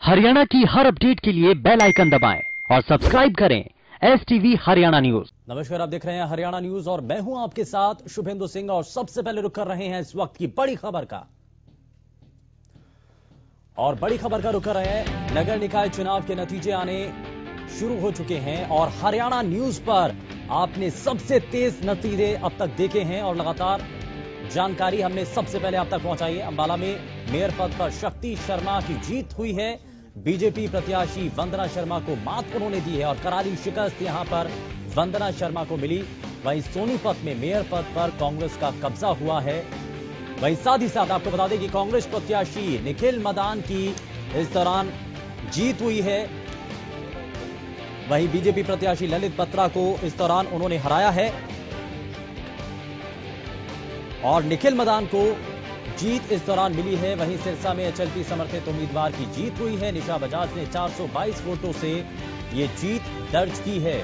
हरियाणा की हर अपडेट के लिए बेल आइकन दबाएं और सब्सक्राइब करें STV हरियाणा न्यूज। नमस्कार, आप देख रहे हैं हरियाणा न्यूज और मैं हूं आपके साथ शुभेंदु सिंह। और सबसे पहले रुख कर रहे हैं इस वक्त की बड़ी खबर का। और बड़ी खबर का रुख कर रहे हैं, नगर निकाय चुनाव के नतीजे आने शुरू हो चुके हैं और हरियाणा न्यूज पर आपने सबसे तेज नतीजे अब तक देखे हैं और लगातार जानकारी हमने सबसे पहले आप तक पहुंचाई है। अंबाला में मेयर पद पर शक्ति शर्मा की जीत हुई है। बीजेपी प्रत्याशी वंदना शर्मा को मात उन्होंने दी है और करारी शिकस्त यहां पर वंदना शर्मा को मिली। वहीं सोनीपत में मेयर पद पर कांग्रेस का कब्जा हुआ है। वहीं साथ ही साथ आपको बता दें कि कांग्रेस प्रत्याशी निखिल मदान की इस दौरान जीत हुई है। वहीं बीजेपी प्रत्याशी ललित बत्रा को इस दौरान उन्होंने हराया है और निखिल मदान को जीत इस दौरान मिली है। वहीं सिरसा में HLP समर्थित उम्मीदवार की जीत हुई है। निशा बजाज ने 422 वोटों से ये जीत दर्ज की है।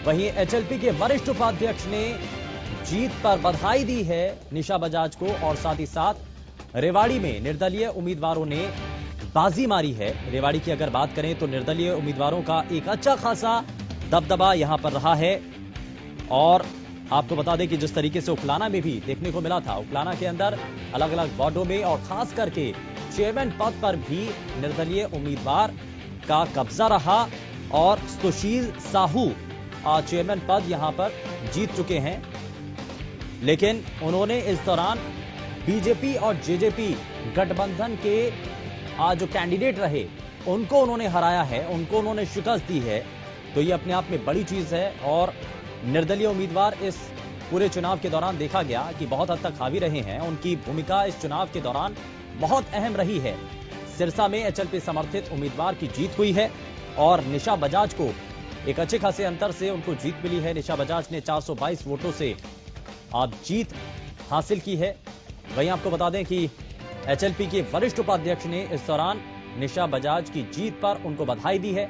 वहीं HLP के वरिष्ठ उपाध्यक्ष ने जीत पर बधाई दी है निशा बजाज को और साथ ही साथ रेवाड़ी में निर्दलीय उम्मीदवारों ने बाजी मारी है। रेवाड़ी की अगर बात करें तो निर्दलीय उम्मीदवारों का एक अच्छा खासा दबदबा यहां पर रहा है। और आपको बता दें कि जिस तरीके से उपलाना में भी देखने को मिला था, उपलाना के अंदर अलग अलग वार्डों में और खास करके चेयरमैन पद पर भी निर्दलीय उम्मीदवार का कब्जा रहा और सुशील साहू चेयरमैन पद यहां पर जीत चुके हैं। लेकिन उन्होंने इस दौरान बीजेपी और जेजेपी गठबंधन के जो कैंडिडेट रहे उनको उन्होंने हराया है, उनको उन्होंने शिकस्त दी है। तो ये अपने आप में बड़ी चीज है और निर्दलीय उम्मीदवार इस पूरे चुनाव के दौरान देखा गया कि बहुत हद तक हावी रहे हैं। उनकी भूमिका इस चुनाव के दौरान बहुत अहम रही है। सिरसा में HLP समर्थित उम्मीदवार की जीत हुई है और निशा बजाज को एक अच्छे खासे अंतर से उनको जीत मिली है। निशा बजाज ने 422 वोटों से जीत हासिल की है। वहीं आपको बता दें कि HLP के वरिष्ठ उपाध्यक्ष ने इस दौरान निशा बजाज की जीत पर उनको बधाई दी है।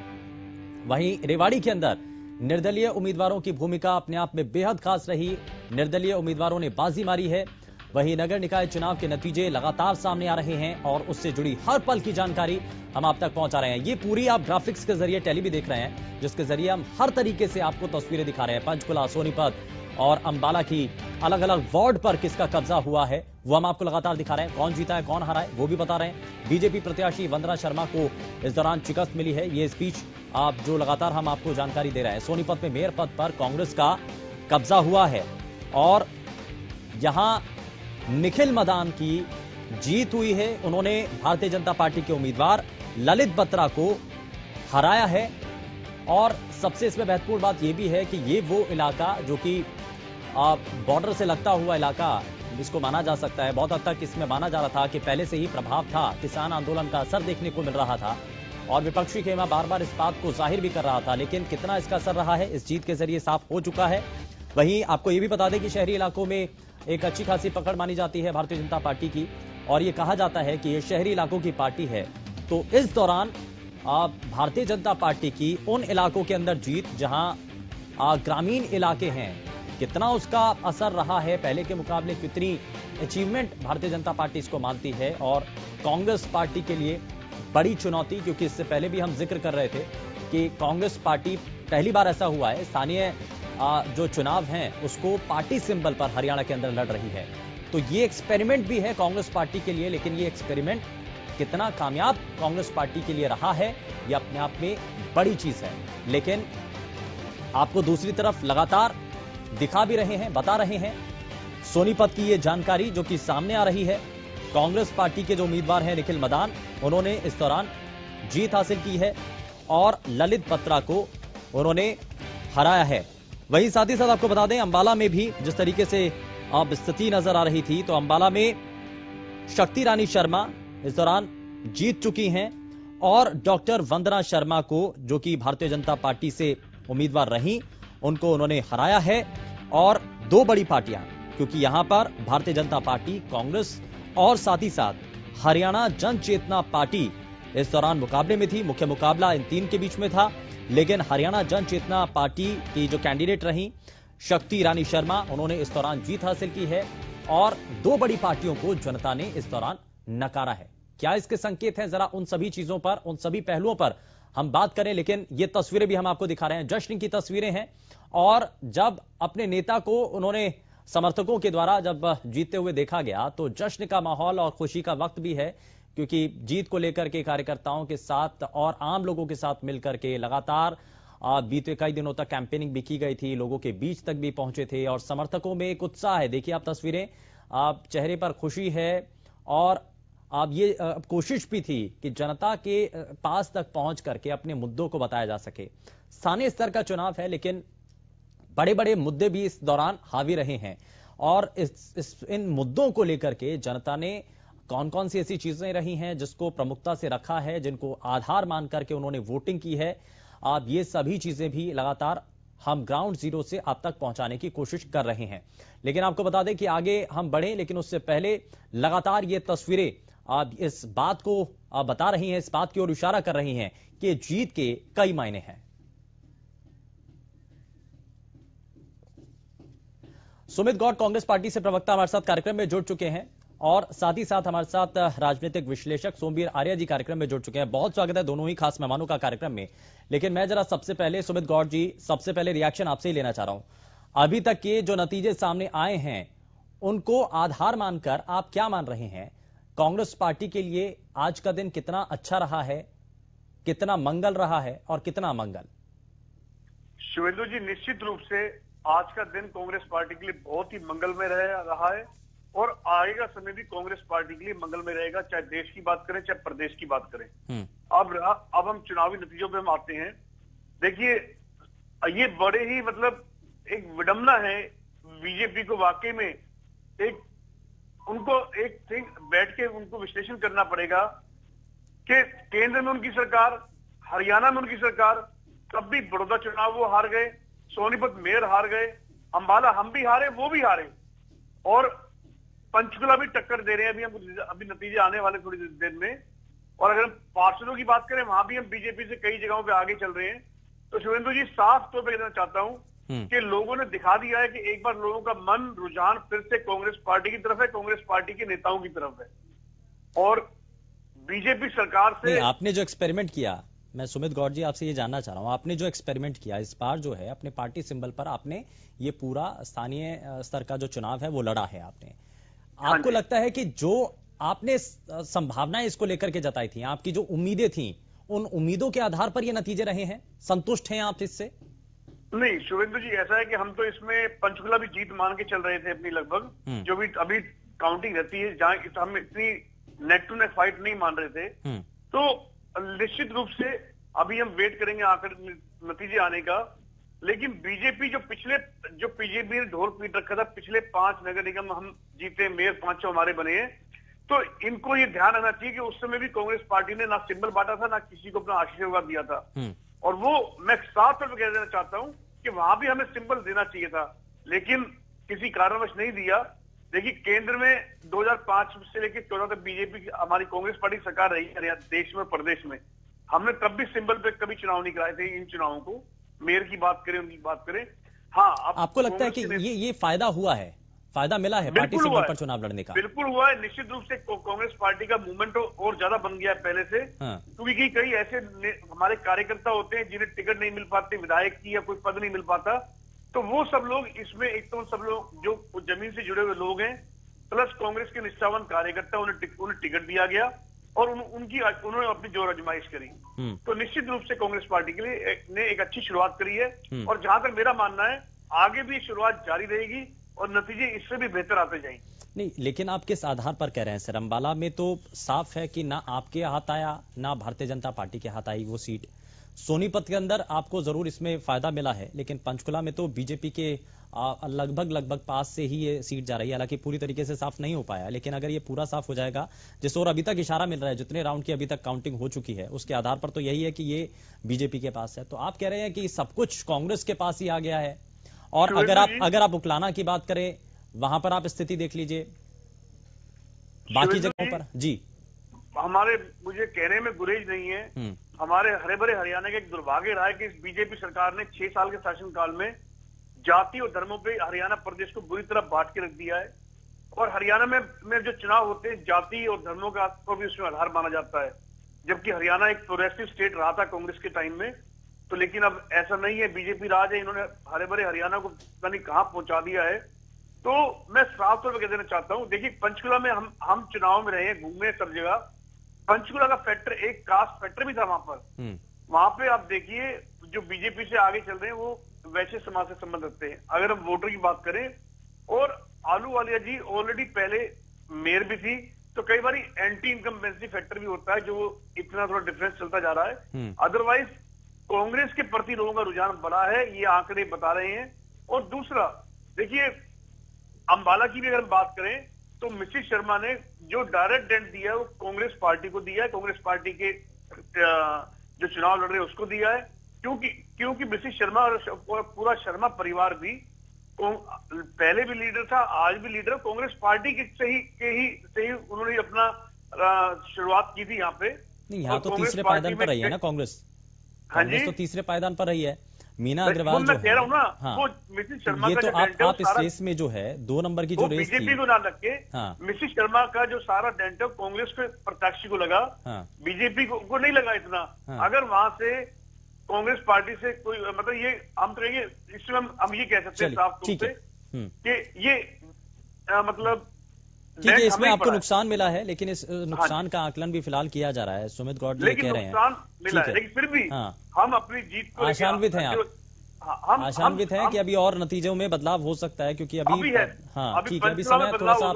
वहीं रेवाड़ी के अंदर निर्दलीय उम्मीदवारों की भूमिका अपने आप में बेहद खास रही। निर्दलीय उम्मीदवारों ने बाजी मारी है। वहीं नगर निकाय चुनाव के नतीजे लगातार सामने आ रहे हैं और उससे जुड़ी हर पल की जानकारी हम आप तक पहुंचा रहे हैं। ये पूरी आप ग्राफिक्स के जरिए टेली भी देख रहे हैं, जिसके जरिए हम हर तरीके से आपको तस्वीरें दिखा रहे हैं। पंचकुला, सोनीपत और अंबाला की अलग अलग वार्ड पर किसका कब्जा हुआ है वो हम आपको लगातार दिखा रहे हैं। कौन जीता है, कौन हारा है, वो भी बता रहे हैं। बीजेपी प्रत्याशी वंदना शर्मा को इस दौरान शिकस्त मिली है। ये स्पीच आप जो लगातार हम आपको जानकारी दे रहे हैं। सोनीपत में मेयर पद पर कांग्रेस का कब्जा हुआ है और यहां निखिल मदान की जीत हुई है। उन्होंने भारतीय जनता पार्टी के उम्मीदवार ललित बत्रा को हराया है। और सबसे इसमें महत्वपूर्ण बात यह भी है कि ये वो इलाका जो कि बॉर्डर से लगता हुआ इलाका जिसको माना जा सकता है, बहुत हद तक इसमें माना जा रहा था कि पहले से ही प्रभाव था, किसान आंदोलन का असर देखने को मिल रहा था और विपक्षी खेमा बार बार इस बात को जाहिर भी कर रहा था। लेकिन कितना इसका असर रहा है इस जीत के जरिए साफ हो चुका है। वहीं आपको यह भी बता दें कि शहरी इलाकों में एक अच्छी खासी पकड़ मानी जाती है भारतीय जनता पार्टी की और यह कहा जाता है कि यह शहरी इलाकों की पार्टी है। तो इस दौरान भारतीय जनता पार्टी की उन इलाकों के अंदर जीत जहां ग्रामीण इलाके हैं, कितना उसका असर रहा है, पहले के मुकाबले कितनी अचीवमेंट भारतीय जनता पार्टी इसको मानती है। और कांग्रेस पार्टी के लिए बड़ी चुनौती, क्योंकि इससे पहले भी हम जिक्र कर रहे थे कि कांग्रेस पार्टी पहली बार ऐसा हुआ है स्थानीय जो चुनाव हैं उसको पार्टी सिंबल पर हरियाणा के अंदर लड़ रही है। तो ये एक्सपेरिमेंट भी है कांग्रेस पार्टी के लिए, लेकिन ये एक्सपेरिमेंट कितना कामयाब कांग्रेस पार्टी के लिए रहा है यह अपने आप में बड़ी चीज है। लेकिन आपको दूसरी तरफ लगातार दिखा भी रहे हैं, बता रहे हैं सोनीपत की ये जानकारी जो कि सामने आ रही है। कांग्रेस पार्टी के जो उम्मीदवार हैं निखिल मदान, उन्होंने इस दौरान जीत हासिल की है और ललित बत्रा को उन्होंने हराया है। वहीं साथ ही साथ आपको बता दें अंबाला में भी जिस तरीके से अब स्थिति नजर आ रही थी, तो अंबाला में शक्ति रानी शर्मा इस दौरान जीत चुकी हैं और डॉक्टर वंदना शर्मा को, जो कि भारतीय जनता पार्टी से उम्मीदवार रही, उनको उन्होंने हराया है। और दो बड़ी पार्टियां, क्योंकि यहां पर भारतीय जनता पार्टी, कांग्रेस और साथ ही साथ हरियाणा जन चेतना पार्टी इस दौरान मुकाबले में थी। मुख्य मुकाबला इन तीन के बीच में था, लेकिन हरियाणा जन चेतना पार्टी की जो कैंडिडेट रही शक्ति रानी शर्मा, उन्होंने इस दौरान जीत हासिल की है और दो बड़ी पार्टियों को जनता ने इस दौरान नकारा है। क्या इसके संकेत हैं, जरा उन सभी चीजों पर, उन सभी पहलुओं पर हम बात करें। लेकिन ये तस्वीरें भी हम आपको दिखा रहे हैं, जश्न की तस्वीरें हैं। और जब अपने नेता को उन्होंने समर्थकों के द्वारा जब जीतते हुए देखा गया तो जश्न का माहौल और खुशी का वक्त भी है, क्योंकि जीत को लेकर के कार्यकर्ताओं के साथ और आम लोगों के साथ मिलकर के लगातार बीते कई दिनों तक कैंपेनिंग भी की गई थी, लोगों के बीच तक भी पहुंचे थे और समर्थकों में एक उत्साह है। देखिए आप तस्वीरें, आप चेहरे पर खुशी है और अब ये कोशिश भी थी कि जनता के पास तक पहुंच करके अपने मुद्दों को बताया जा सके। स्थानीय स्तर का चुनाव है, लेकिन बड़े बड़े मुद्दे भी इस दौरान हावी रहे हैं और इन मुद्दों को लेकर के जनता ने कौन कौन सी ऐसी चीजें रही हैं जिसको प्रमुखता से रखा है, जिनको आधार मान करके उन्होंने वोटिंग की है, आप ये सभी चीजें भी लगातार हम ग्राउंड जीरो से आप तक पहुंचाने की कोशिश कर रहे हैं। लेकिन आपको बता दें कि आगे हम बढ़ें, लेकिन उससे पहले लगातार ये तस्वीरें आप इस बात को बता रही हैं, इस बात की ओर इशारा कर रही हैं कि जीत के कई मायने हैं। सुमित गौड़ कांग्रेस पार्टी से प्रवक्ता हमारे साथ कार्यक्रम में जुड़ चुके हैं और साथ ही साथ हमारे साथ राजनीतिक विश्लेषक सोमवीर आर्या जी कार्यक्रम में जुड़ चुके हैं। बहुत स्वागत है दोनों ही खास मेहमानों का कार्यक्रम में। लेकिन मैं जरा सबसे पहले सुमित गौड़ जी, सबसे पहले रिएक्शन आपसे ही लेना चाह रहा हूं। अभी तक के जो नतीजे सामने आए हैं उनको आधार मानकर आप क्या मान रहे हैं? कांग्रेस पार्टी के लिए आज का दिन कितना अच्छा रहा है, कितना मंगल रहा है और कितना अमंगल? शुभेंदु जी, निश्चित रूप से आज का दिन कांग्रेस पार्टी के लिए बहुत ही मंगलमय रहा है और आगे का समय भी कांग्रेस पार्टी के लिए मंगलमय रहेगा, चाहे देश की बात करें चाहे प्रदेश की बात करें। अब हम चुनावी नतीजों पे हम आते हैं। देखिए, ये बड़े ही मतलब एक विडंबना है बीजेपी को, वाकई में बैठ के उनको विश्लेषण करना पड़ेगा कि केंद्र में उनकी सरकार, हरियाणा में उनकी सरकार, तब भी बड़ौदा चुनाव वो हार गए, सोनीपत मेयर हार गए, अंबाला हम भी हारे, वो भी हारे और पंचकुला भी टक्कर दे रहे हैं। अभी नतीजे आने वाले थोड़ी देर में। और अगर हम पार्षदों की बात करें, वहां भी हम बीजेपी से कई जगहों पे आगे चल रहे हैं। तो शुभेंदु जी, साफ तौर पर कहना चाहता हूं कि लोगों ने दिखा दिया है कि एक बार लोगों का मन, रुझान फिर से कांग्रेस पार्टी की तरफ है, कांग्रेस पार्टी के नेताओं की तरफ है। और बीजेपी सरकार से आपने जो एक्सपेरिमेंट किया, मैं सुमित गौड़ जी आपसे ये जानना चाह रहा हूं, आपने जो एक्सपेरिमेंट किया इस बार जो है अपने पार्टी सिंबल पर, आपने ये पूरा स्थानीय स्तर का जो चुनाव है वो लड़ा है आपने। आपको लगता है कि जो आपने संभावनाएं इसको लेकर के जताई थी, आपकी जो उम्मीदें थी, उन उम्मीदों के आधार पर ये नतीजे रहे हैं? संतुष्ट हैं आप इससे? नहीं शुभेंदु जी, ऐसा है कि हम तो इसमें पंचकुला भी जीत मान के चल रहे थे अपनी, लगभग जो भी अभी काउंटिंग रहती है, जहां हम इतनी नेक टू नेक फाइट नहीं मान रहे थे। तो निश्चित रूप से अभी हम वेट करेंगे आकर नतीजे आने का। लेकिन बीजेपी जो बीजेपी ने ढोल पीट रखा था, पिछले 5 नगर निगम हम जीते, मेयर 5 हमारे बने हैं, तो इनको ये ध्यान रखना चाहिए कि उस समय भी कांग्रेस पार्टी ने ना सिंबल बांटा था, ना किसी को अपना आशीर्वाद दिया था। और वो मैं साफ तौर पर कह देना चाहता हूं कि वहां भी हमें सिंबल देना चाहिए था, लेकिन किसी कारणवश नहीं दिया। देखिए, केंद्र में 2005 से लेकर 14 तक बीजेपी हमारी कांग्रेस पार्टी सरकार रही है देश में, प्रदेश में। हमने तब भी सिंबल पे कभी चुनाव नहीं कराए थे। इन चुनावों को, मेयर की बात करें, उनकी बात करें, हाँ। आपको लगता है कि ये फायदा हुआ है, फायदा मिला है पार्टी सिंबल पर चुनाव लड़ने का? बिल्कुल हुआ है। निश्चित रूप से कांग्रेस पार्टी का मूवमेंट और ज्यादा बन गया है पहले से। क्योंकि कई ऐसे हमारे कार्यकर्ता होते हैं जिन्हें टिकट नहीं मिल पाते, विधायक की या कोई पद नहीं मिल पाता, तो वो सब लोग इसमें, एक तो सब लोग जो जमीन से जुड़े हुए लोग हैं, प्लस कांग्रेस के निष्ठावान कार्यकर्ता, उन्हें टिकट दिया गया और उन्होंने अपनी जोर आजमाइश करी। तो निश्चित रूप से कांग्रेस पार्टी के लिए ने एक अच्छी शुरुआत करी है और जहां तक मेरा मानना है आगे भी शुरुआत जारी रहेगी और नतीजे इससे भी बेहतर आते जाएंगे। नहीं, लेकिन आप किस आधार पर कह रहे हैं सर? अंबाला में तो साफ है कि ना आपके हाथ आया, ना भारतीय जनता पार्टी के हाथ आई वो सीट। सोनीपत के अंदर आपको जरूर इसमें फायदा मिला है, लेकिन पंचकुला में तो बीजेपी के लगभग पास से ही ये सीट जा रही है। हालांकि पूरी तरीके से साफ नहीं हो पाया, लेकिन अगर ये पूरा साफ हो जाएगा, जिस ओर अभी तक इशारा मिल रहा है, जितने राउंड की अभी तक काउंटिंग हो चुकी है, उसके आधार पर तो यही है कि ये बीजेपी के पास है। तो आप कह रहे हैं कि सब कुछ कांग्रेस के पास ही आ गया है। और अगर आप उकलाना की बात करें, वहां पर आप स्थिति देख लीजिए, बाकी जगहों पर जी मुझे कहने में गुरेज नहीं है। हमारे हरे भरे हरियाणा का एक दुर्भाग्य रहा है कि इस बीजेपी सरकार ने 6 साल के शासनकाल में जाति और धर्मों पे हरियाणा प्रदेश को बुरी तरह बांट के रख दिया है। और हरियाणा में जो चुनाव होते हैं जाति और धर्मों का को भी उसमें आधार माना जाता है, जबकि हरियाणा एक प्रोग्रेसिव स्टेट रहा था कांग्रेस के टाइम में। तो लेकिन अब ऐसा नहीं है, बीजेपी राज है, इन्होंने हरे भरे हरियाणा को पता नहीं कहां पहुंचा दिया है। तो मैं साफ तौर पर कह देना चाहता हूं, देखिए पंचकुला में हम चुनाव में रहे, घूमे सब जगह। पंचकुला का फैक्टर, एक कास्ट फैक्टर भी था वहां पर। वहां पे आप देखिए जो बीजेपी से आगे चल रहे हैं वो वैश्य समाज से संबंध रखते हैं। अगर हम वोटर की बात करें, और आलूवालिया जी ऑलरेडी पहले मेयर भी थी, तो कई बार एंटी इनकम्बेंसी फैक्टर भी होता है जो इतना थोड़ा डिफरेंस चलता जा रहा है। अदरवाइज कांग्रेस के प्रति लोगों का रुझान बढ़ा है, ये आंकड़े बता रहे हैं। और दूसरा देखिए, अंबाला की भी अगर हम बात करें तो मिसेस शर्मा ने जो डायरेक्ट डेंट दिया है वो कांग्रेस पार्टी को दिया है, कांग्रेस पार्टी के जो चुनाव लड़ रहे हैं उसको दिया है। क्योंकि मिसेस शर्मा और पूरा शर्मा परिवार भी पहले भी लीडर था, आज भी लीडर, कांग्रेस पार्टी से ही उन्होंने अपना शुरुआत की थी यहाँ पे। नहीं, यहाँ तो तीसरे पायदान पर रही है ना कांग्रेस। हाँ जी, तो तीसरे पायदान पर रही है। मीना अग्रवाल जो कह रहा हूँ ना, हाँ, वो मिसेस शर्मा ये का तो आप इस रेस में जो है 2 नंबर की जो रेस थी, बीजेपी को ना लग के, हाँ, मिसेस शर्मा का जो सारा डेंट कांग्रेस के प्रत्याशी को लगा, हाँ, बीजेपी को नहीं लगा इतना। हाँ, अगर वहां से कांग्रेस पार्टी से कोई, मतलब ये हम तो इसमें हम ये कह सकते हैं साफ तौर से कि ये मतलब ठीक है, इसमें आपको नुकसान मिला है, लेकिन इस नुकसान का आकलन भी फिलहाल किया जा रहा है। सुमित गौड़ जी कह रहे हैं नुकसान मिला है, लेकिन फिर भी हम अपनी जीत को आशान्वित हैं। आप आशान्वित हैं कि अभी और नतीजों में बदलाव हो सकता है, क्योंकि अभी हाँ ठीक है, अभी समय थोड़ा सा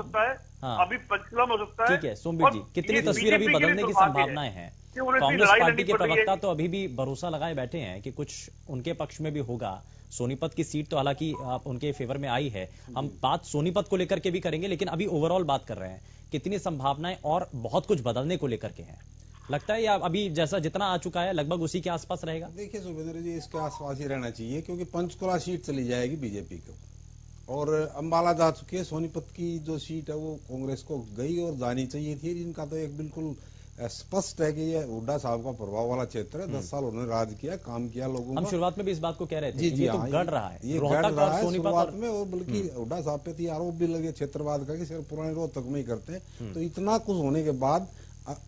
अभी पंचकुला में हो सकता है। ठीक है सोमवीर जी, कितनी तस्वीर अभी बदलने की संभावनाएं हैं? कांग्रेस पार्टी के प्रवक्ता तो अभी भी भरोसा लगाए बैठे हैं कि कुछ उनके पक्ष में भी होगा। सोनीपत की सीट तो हालांकि उनके फेवर में आई है, हम बात सोनीपत को लेकर के भी करेंगे, लेकिन अभी ओवरऑल बात कर रहे हैं। कितनी संभावनाएं और बहुत कुछ बदलने को लेकर के हैं, लगता है या अभी जैसा जितना आ चुका है लगभग उसी के आसपास रहेगा? देखिए सुभेंद्र जी, इसके आसपास ही रहना चाहिए, क्योंकि पंचकुला सीट चली जाएगी बीजेपी को, और अंबाला जा चुकी है। सोनीपत की जो सीट है वो कांग्रेस को गई और जानी चाहिए थी। इनका तो एक बिल्कुल स्पष्ट है कि ये हुड्डा साहब का प्रभाव वाला क्षेत्र है। 10 साल उन्होंने राज किया, काम किया लोगों का। हम शुरुआत में भी इस बात को कह रहे थे। जी ये तो गढ़ रहा है, ये गढ़ रहा है शुरुआत में, और बल्कि हुड्डा साहब पे थी आरोप भी लगे क्षेत्रवाद का कि सिर्फ पुराने रोहतक में ही करते हैं। तो इतना कुछ होने के बाद,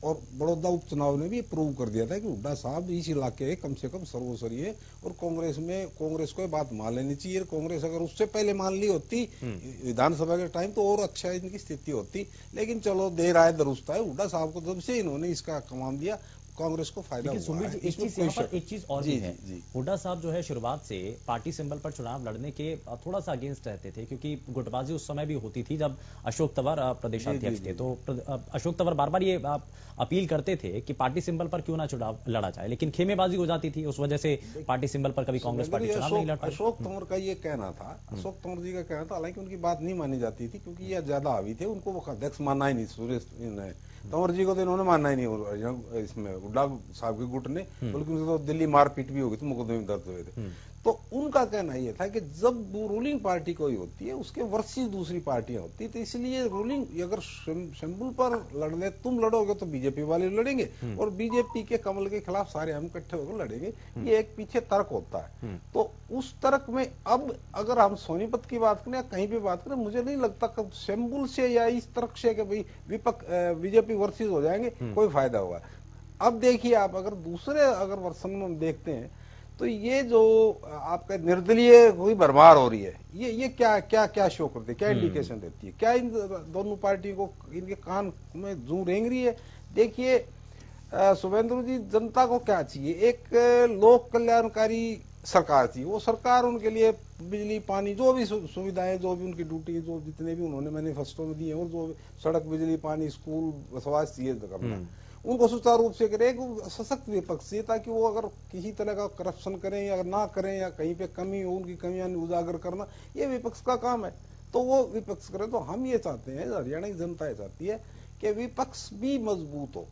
और बड़ौदा उपचुनाव ने भी प्रूव कर दिया था कि हुड्डा साहब इस इलाके कम से कम सर्वोसरी है, और कांग्रेस को ये बात मान लेनी चाहिए। कांग्रेस अगर उससे पहले मान ली होती विधानसभा के टाइम तो और अच्छा इनकी स्थिति होती, लेकिन चलो देर आए दुरुस्त आए। हुड्डा साहब को जब से इन्होंने इसका कमान दिया, कांग्रेस को फायदा हुआ है। एक चीज और भी है, हुड्डा साहब जो है शुरुआत से पार्टी सिंबल पर चुनाव लड़ने के थोड़ा सा अगेंस्ट रहते थे, क्योंकि गुटबाजी उस समय भी होती थी जब अशोक तंवर प्रदेशाध्यक्ष थे। तो अशोक तंवर बार बार ये अपील करते थे कि पार्टी सिंबल पर क्यों ना चुनाव लड़ा जाए, लेकिन खेमेबाजी हो जाती थी, उस वजह से पार्टी सिंबल पर कभी कांग्रेस पार्टी चुनाव नहीं लड़ पाई। अशोक तंवर का ये कहना था, अशोक तंवर जी का कहना था, हालांकि उनकी बात नहीं मानी जाती थी क्योंकि ये ज्यादा हावी थे, उनको वो अध्यक्ष मानना ही नहीं। सुरेश तंवर जी को तो इन्होंने मानना ही नहीं इसमें हुड्डा साहब के गुट ने, बल्कि उनसे तो दिल्ली मारपीट भी हो गई थी, मुकदमे में दर्ज हुए थे। तो उनका कहना यह था कि जब रूलिंग पार्टी कोई होती है उसके वर्सेस दूसरी पार्टियां होती है, तो इसलिए रूलिंग अगर शंबुल पर लड़ने तुम लड़ोगे तो बीजेपी वाले लड़ेंगे, और बीजेपी के कमल के खिलाफ सारे हम इकट्ठे होकर लड़ेंगे। ये एक पीछे तर्क होता है। तो उस तर्क में अब अगर हम सोनीपत की बात करें या कहीं भी बात करें, मुझे नहीं लगता कि शंबुल से या इस तर्क से कि भाई बीजेपी वर्सेस हो जाएंगे कोई फायदा होगा। अब देखिए आप अगर वर्षन में हम देखते हैं तो ये जो आपका निर्दलीय कोई भरमार हो रही है, ये क्या शो करती है, क्या इंडिकेशन देती है, क्या इन दोनों पार्टियों को इनके कान में जू रेंग रही है? देखिए शुभेंद्र जी, जनता को क्या चाहिए? एक लोक कल्याणकारी सरकार थी। वो सरकार उनके लिए बिजली पानी जो भी सुविधाएं, जो भी उनकी ड्यूटी, जो जितने भी उन्होंने मैनिफेस्टो में दिए, और जो सड़क बिजली पानी स्कूल स्वास्थ्य ये करना, उनको सुचारू रूप से करें। एक सशक्त विपक्ष है, ताकि वो अगर किसी तरह का करप्शन करें या ना करें या कहीं पे कमी हो, उनकी कमियां उजागर करना, ये विपक्ष का काम है। तो वो विपक्ष करे। तो हम ये चाहते हैं, हरियाणा की जनता ये चाहती है कि विपक्ष भी मजबूत हो।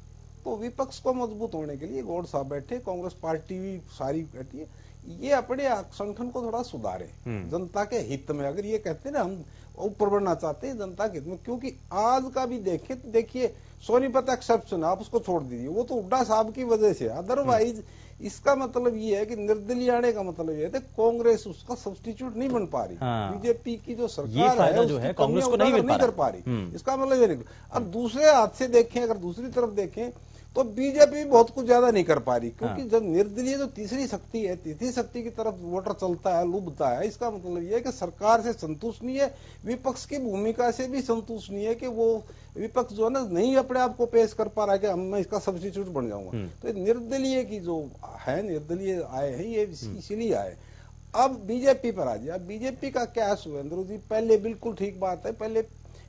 तो विपक्ष को मजबूत होने के लिए गौड़ साहब बैठे, कांग्रेस पार्टी भी सारी बैठी है। ये अपने संगठन को थोड़ा सुधारे जनता के हित में। अगर ये कहते हैं ना हम ऊपर बढ़ना चाहते हैं जनता के हित में, क्योंकि आज का भी देखे तो देखिए सोनीपत एक्सेप्शन आप उसको छोड़ दीजिए, वो तो हुड्डा साहब की वजह से। अदरवाइज इसका मतलब ये है कि निर्दलीय आने का मतलब ये है कांग्रेस उसका सब्स्टिट्यूट नहीं बन पा रही। बीजेपी की जो सरकार है जो है कांग्रेस को नहीं कर पा रही। इसका मतलब ये नहीं। अब दूसरे हाथ से देखें, अगर दूसरी तरफ देखें तो बीजेपी बहुत कुछ ज्यादा नहीं कर पा रही, क्योंकि जब निर्दलीय जो तीसरी शक्ति है, तीसरी शक्ति की तरफ वोटर चलता है, लुभता है। इसका मतलब यह है कि सरकार से संतुष्ट नहीं है, विपक्ष की भूमिका से भी संतुष्ट नहीं है कि वो विपक्ष जो है ना नहीं अपने आप को पेश कर पा रहा है कि मैं इसका सब्स्टिट्यूट बन जाऊंगा। तो निर्दलीय की जो है, निर्दलीय आए हैं ये इसीलिए आए। अब बीजेपी पर आ जाए। अब बीजेपी का क्या है सुरेंद्र जी, पहले बिल्कुल ठीक बात है, पहले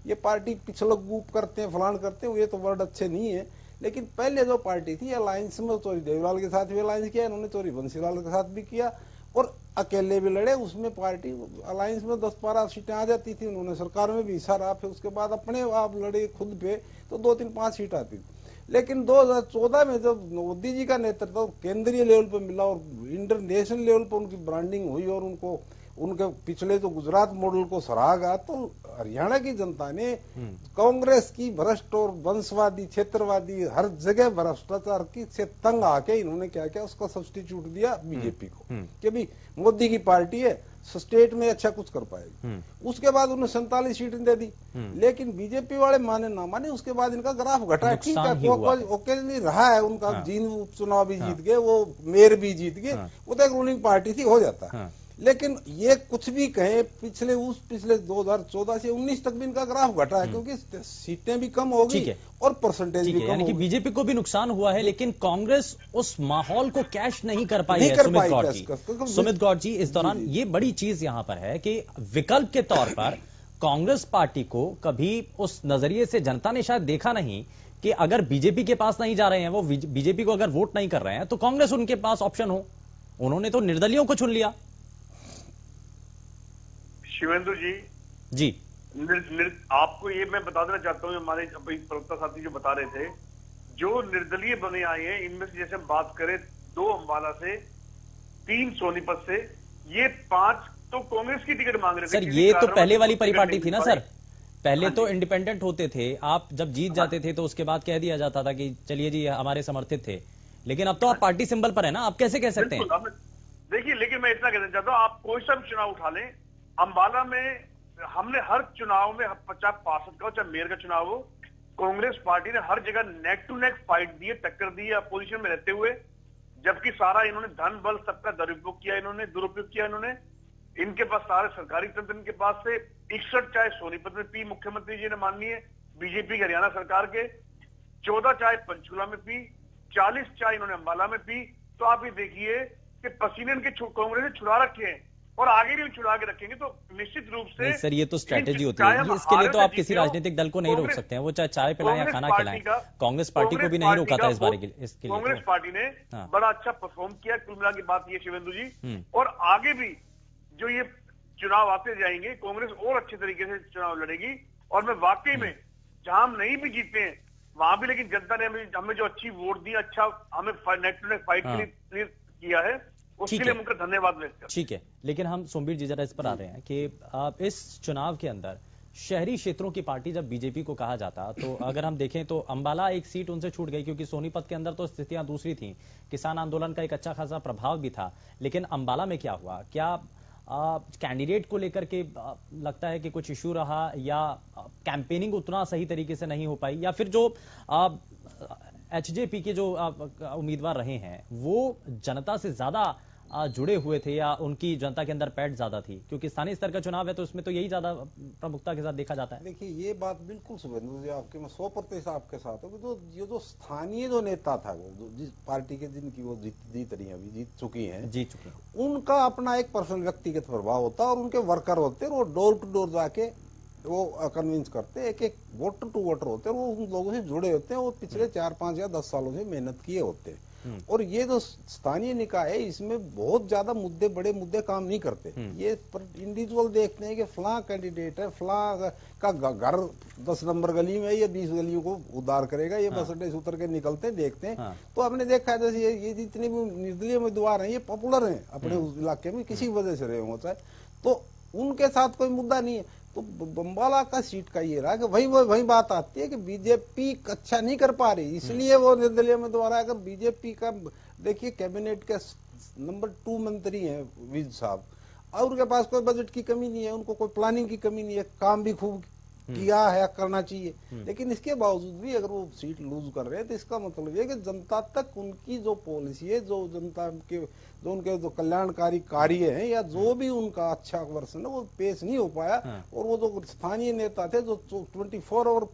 ये पार्टी पिछलक गुप करते हैं, फलान करते हैं, ये तो वर्ड अच्छे नहीं है। लेकिन पहले जो पार्टी थी अलायंस में, चोरी देवलाल के साथ भी अलायंस किया इन्होंने, चोरी बंसीलाल के साथ भी किया और अकेले भी लड़े। उसमें पार्टी अलायंस में 10-12 सीटें आ जाती थी, उन्होंने सरकार में भी हिस्सा रहा। फिर उसके बाद अपने आप लड़े खुद पे तो 2-3-5 सीट आती। लेकिन 2014 में जब मोदी जी का नेतृत्व केंद्रीय लेवल पर मिला और इंटरनेशनल लेवल पर उनकी ब्रांडिंग हुई और उनको उनके पिछले जो गुजरात मॉडल को सराहा गया, तो हरियाणा की जनता ने कांग्रेस की भ्रष्ट और वंशवादी, क्षेत्रवादी, हर जगह भ्रष्टाचार की से तंग आके इन्होंने क्या किया, उसका सब्स्टिट्यूट दिया बीजेपी को कि भाई मोदी की पार्टी है, स्टेट में अच्छा कुछ कर पाएगी। उसके बाद उन्होंने 47 सीटें दे दी। लेकिन बीजेपी वाले माने ना माने, उसके बाद इनका ग्राफ घटा। ठीक है, ओके नहीं रहा है उनका, जींद उपचुनाव भी जीत गए, वो मेयर भी जीत गए, वो तो एक रूलिंग पार्टी थी, हो जाता है। लेकिन ये कुछ भी कहे, पिछले 2014 से 19 तक भी इनका ग्राफ घटा है, क्योंकि सीटें भी कम हो गई और परसेंटेज भी कम हो गई। बीजेपी को भी नुकसान हुआ है, लेकिन कांग्रेस उस माहौल को कैश नहीं कर पाई है। सुमित गौड़ जी, इस दौरान ये बड़ी चीज यहां पर है कि विकल्प के तौर पर कांग्रेस पार्टी को कभी उस नजरिए से जनता ने शायद देखा नहीं कि अगर बीजेपी के पास नहीं जा रहे हैं, वो बीजेपी को अगर वोट नहीं कर रहे हैं, तो कांग्रेस उनके पास ऑप्शन हो। उन्होंने तो निर्दलियों को चुन लिया। शिवेंद्र जी, आपको ये मैं बता देना चाहता हूँ, हमारे प्रवक्ता साथी जो बता रहे थे, जो निर्दलीय बने आए हैं इनमें से जैसे हम बात करें 2 अम्बाला से, 3 सोनीपत से, ये 5 तो कांग्रेस की टिकट मांग रहे थे। सर ये तो पहले वाली परिपाटी थी ना सर, पहले तो इंडिपेंडेंट होते थे, आप जब जीत जाते थे तो उसके बाद कह दिया जाता था कि चलिए जी हमारे समर्थित थे। लेकिन अब तो आप पार्टी सिंबल पर है ना, आप कैसे कह सकते हैं? देखिए, लेकिन मैं इतना कहना चाहता हूँ, आप कोई सा भी चुनाव उठा लें, अंबाला में हमने हर चुनाव में 50-65 का, चाहे मेयर का चुनाव हो, कांग्रेस पार्टी ने हर जगह नेक टू नेक फाइट दी है, टक्कर दी है अपोजिशन में रहते हुए। जबकि सारा इन्होंने धन बल सबका दुरुपयोग किया, इन्होंने दुरुपयोग किया। इन्होंने इनके पास सारे सरकारी तंत्र इनके पास से 61 चाहे सोनीपत में पी मुख्यमंत्री जी ने माननीय बीजेपी के हरियाणा सरकार के, 14 चाहे पंचकुला में पी, 40 चाहे इन्होंने अंबाला में पी। तो आप ये देखिए कि पसीने इनके कांग्रेस ने छुड़ा रखे हैं और आगे भी छुड़ा के रखेंगे। तो निश्चित रूप से सर ये तो स्ट्रेटेजी होती है, इसके लिए तो आप किसी राजनीतिक दल को नहीं रोक सकते हैं, वो चाहे चाय पिलाएं या खाना खिलाएं। कांग्रेस पार्टी को भी नहीं रोका था इस बारे के लिए। कांग्रेस पार्टी ने बड़ा अच्छा परफॉर्म किया, कुल मिला की बात ये शिवेंदु जी। और आगे भी जो ये चुनाव आते जाएंगे, कांग्रेस और अच्छे तरीके से चुनाव लड़ेगी। और मैं वाकई में जहां हम नहीं भी जीते हैं वहां भी, लेकिन जनता ने हमें जो अच्छी वोट दी, अच्छा हमें नेक टू नेक फाइट के लिए क्लियर किया है, उसके लिए उनका धन्यवाद व्यक्त करते हैं। ठीक है, लेकिन हम सोमवीर जी जरा इस पर आ रहे हैं कि इस चुनाव के अंदर शहरी क्षेत्रों की पार्टी जब बीजेपी को कहा जाता, तो अगर हम देखें तो अंबाला एक सीट उनसे छूट गई, क्योंकि सोनीपत के अंदर तो स्थितियां दूसरी थी, किसान आंदोलन का एक अच्छा खासा प्रभाव भी था। लेकिन अंबाला में क्या हुआ? क्या कैंडिडेट को लेकर के लगता है कि कुछ इश्यू रहा, या कैंपेनिंग उतना सही तरीके से नहीं हो पाई, या फिर जो एचजेपी के जो उम्मीदवार रहे हैं वो जनता से ज्यादा जुड़े हुए थे, या उनकी जनता के अंदर पैठ ज्यादा थी? क्योंकि स्थानीय स्तर का चुनाव है तो उसमें तो यही ज्यादा प्रमुखता के साथ देखा जाता है। देखिए, ये बात बिल्कुल शुभेंदु जी आपके, मैं 100% आपके साथ हूँ। तो ये जो स्थानीय जो नेता था, वो जिस पार्टी के जिनकी वो जीत रही है, अभी जीत चुकी हैं, उनका अपना एक पर्सनल व्यक्तिगत प्रभाव होता है और उनके वर्कर होते हैं, वो डोर टू डोर जाके वो कन्विंस करते हैं। एक एक वोटर टू वोटर होते हैं, वो उन लोगों से जुड़े होते हैं, वो पिछले 4-5 या 10 सालों से मेहनत किए होते हैं। और ये जो स्थानीय निकाय है, इसमें बहुत ज्यादा मुद्दे, बड़े मुद्दे काम नहीं करते। ये पर इंडिविजुअल देखते हैं कि फलां कैंडिडेट है, फलां का घर 10 नंबर गली में या 20 गलियों को उद्धार करेगा, ये बस अड्डे से उतर के निकलते हैं, देखते हैं। तो आपने देखा है जैसे ये जितने भी निर्दलीय उम्मीदवार हैं, ये पॉपुलर हैं अपने उस इलाके में, किसी वजह से रहे होता है, तो उनके साथ कोई मुद्दा नहीं है। तो बम्बाला का सीट का ये रहा कि वही बात आती है कि बीजेपी अच्छा नहीं कर पा रही, इसलिए वो निर्दलीय उम्मीदवार है। अगर बीजेपी का देखिए, कैबिनेट के नंबर 2 मंत्री हैं विज साहब, और उनके पास कोई बजट की कमी नहीं है, उनको कोई प्लानिंग की कमी नहीं है, काम भी खूब किया है, करना चाहिए। लेकिन इसके बावजूद भी अगर वो सीट लूज कर रहे हैं, तो इसका मतलब ये कि जनता तक उनकी जो पॉलिसी है, जो जनता के जो उनके जो कल्याणकारी कार्य हैं, या जो भी उनका अच्छा वर्षन है, वो पेश नहीं हो पाया। और वो जो स्थानीय नेता थे, जो 24 आवर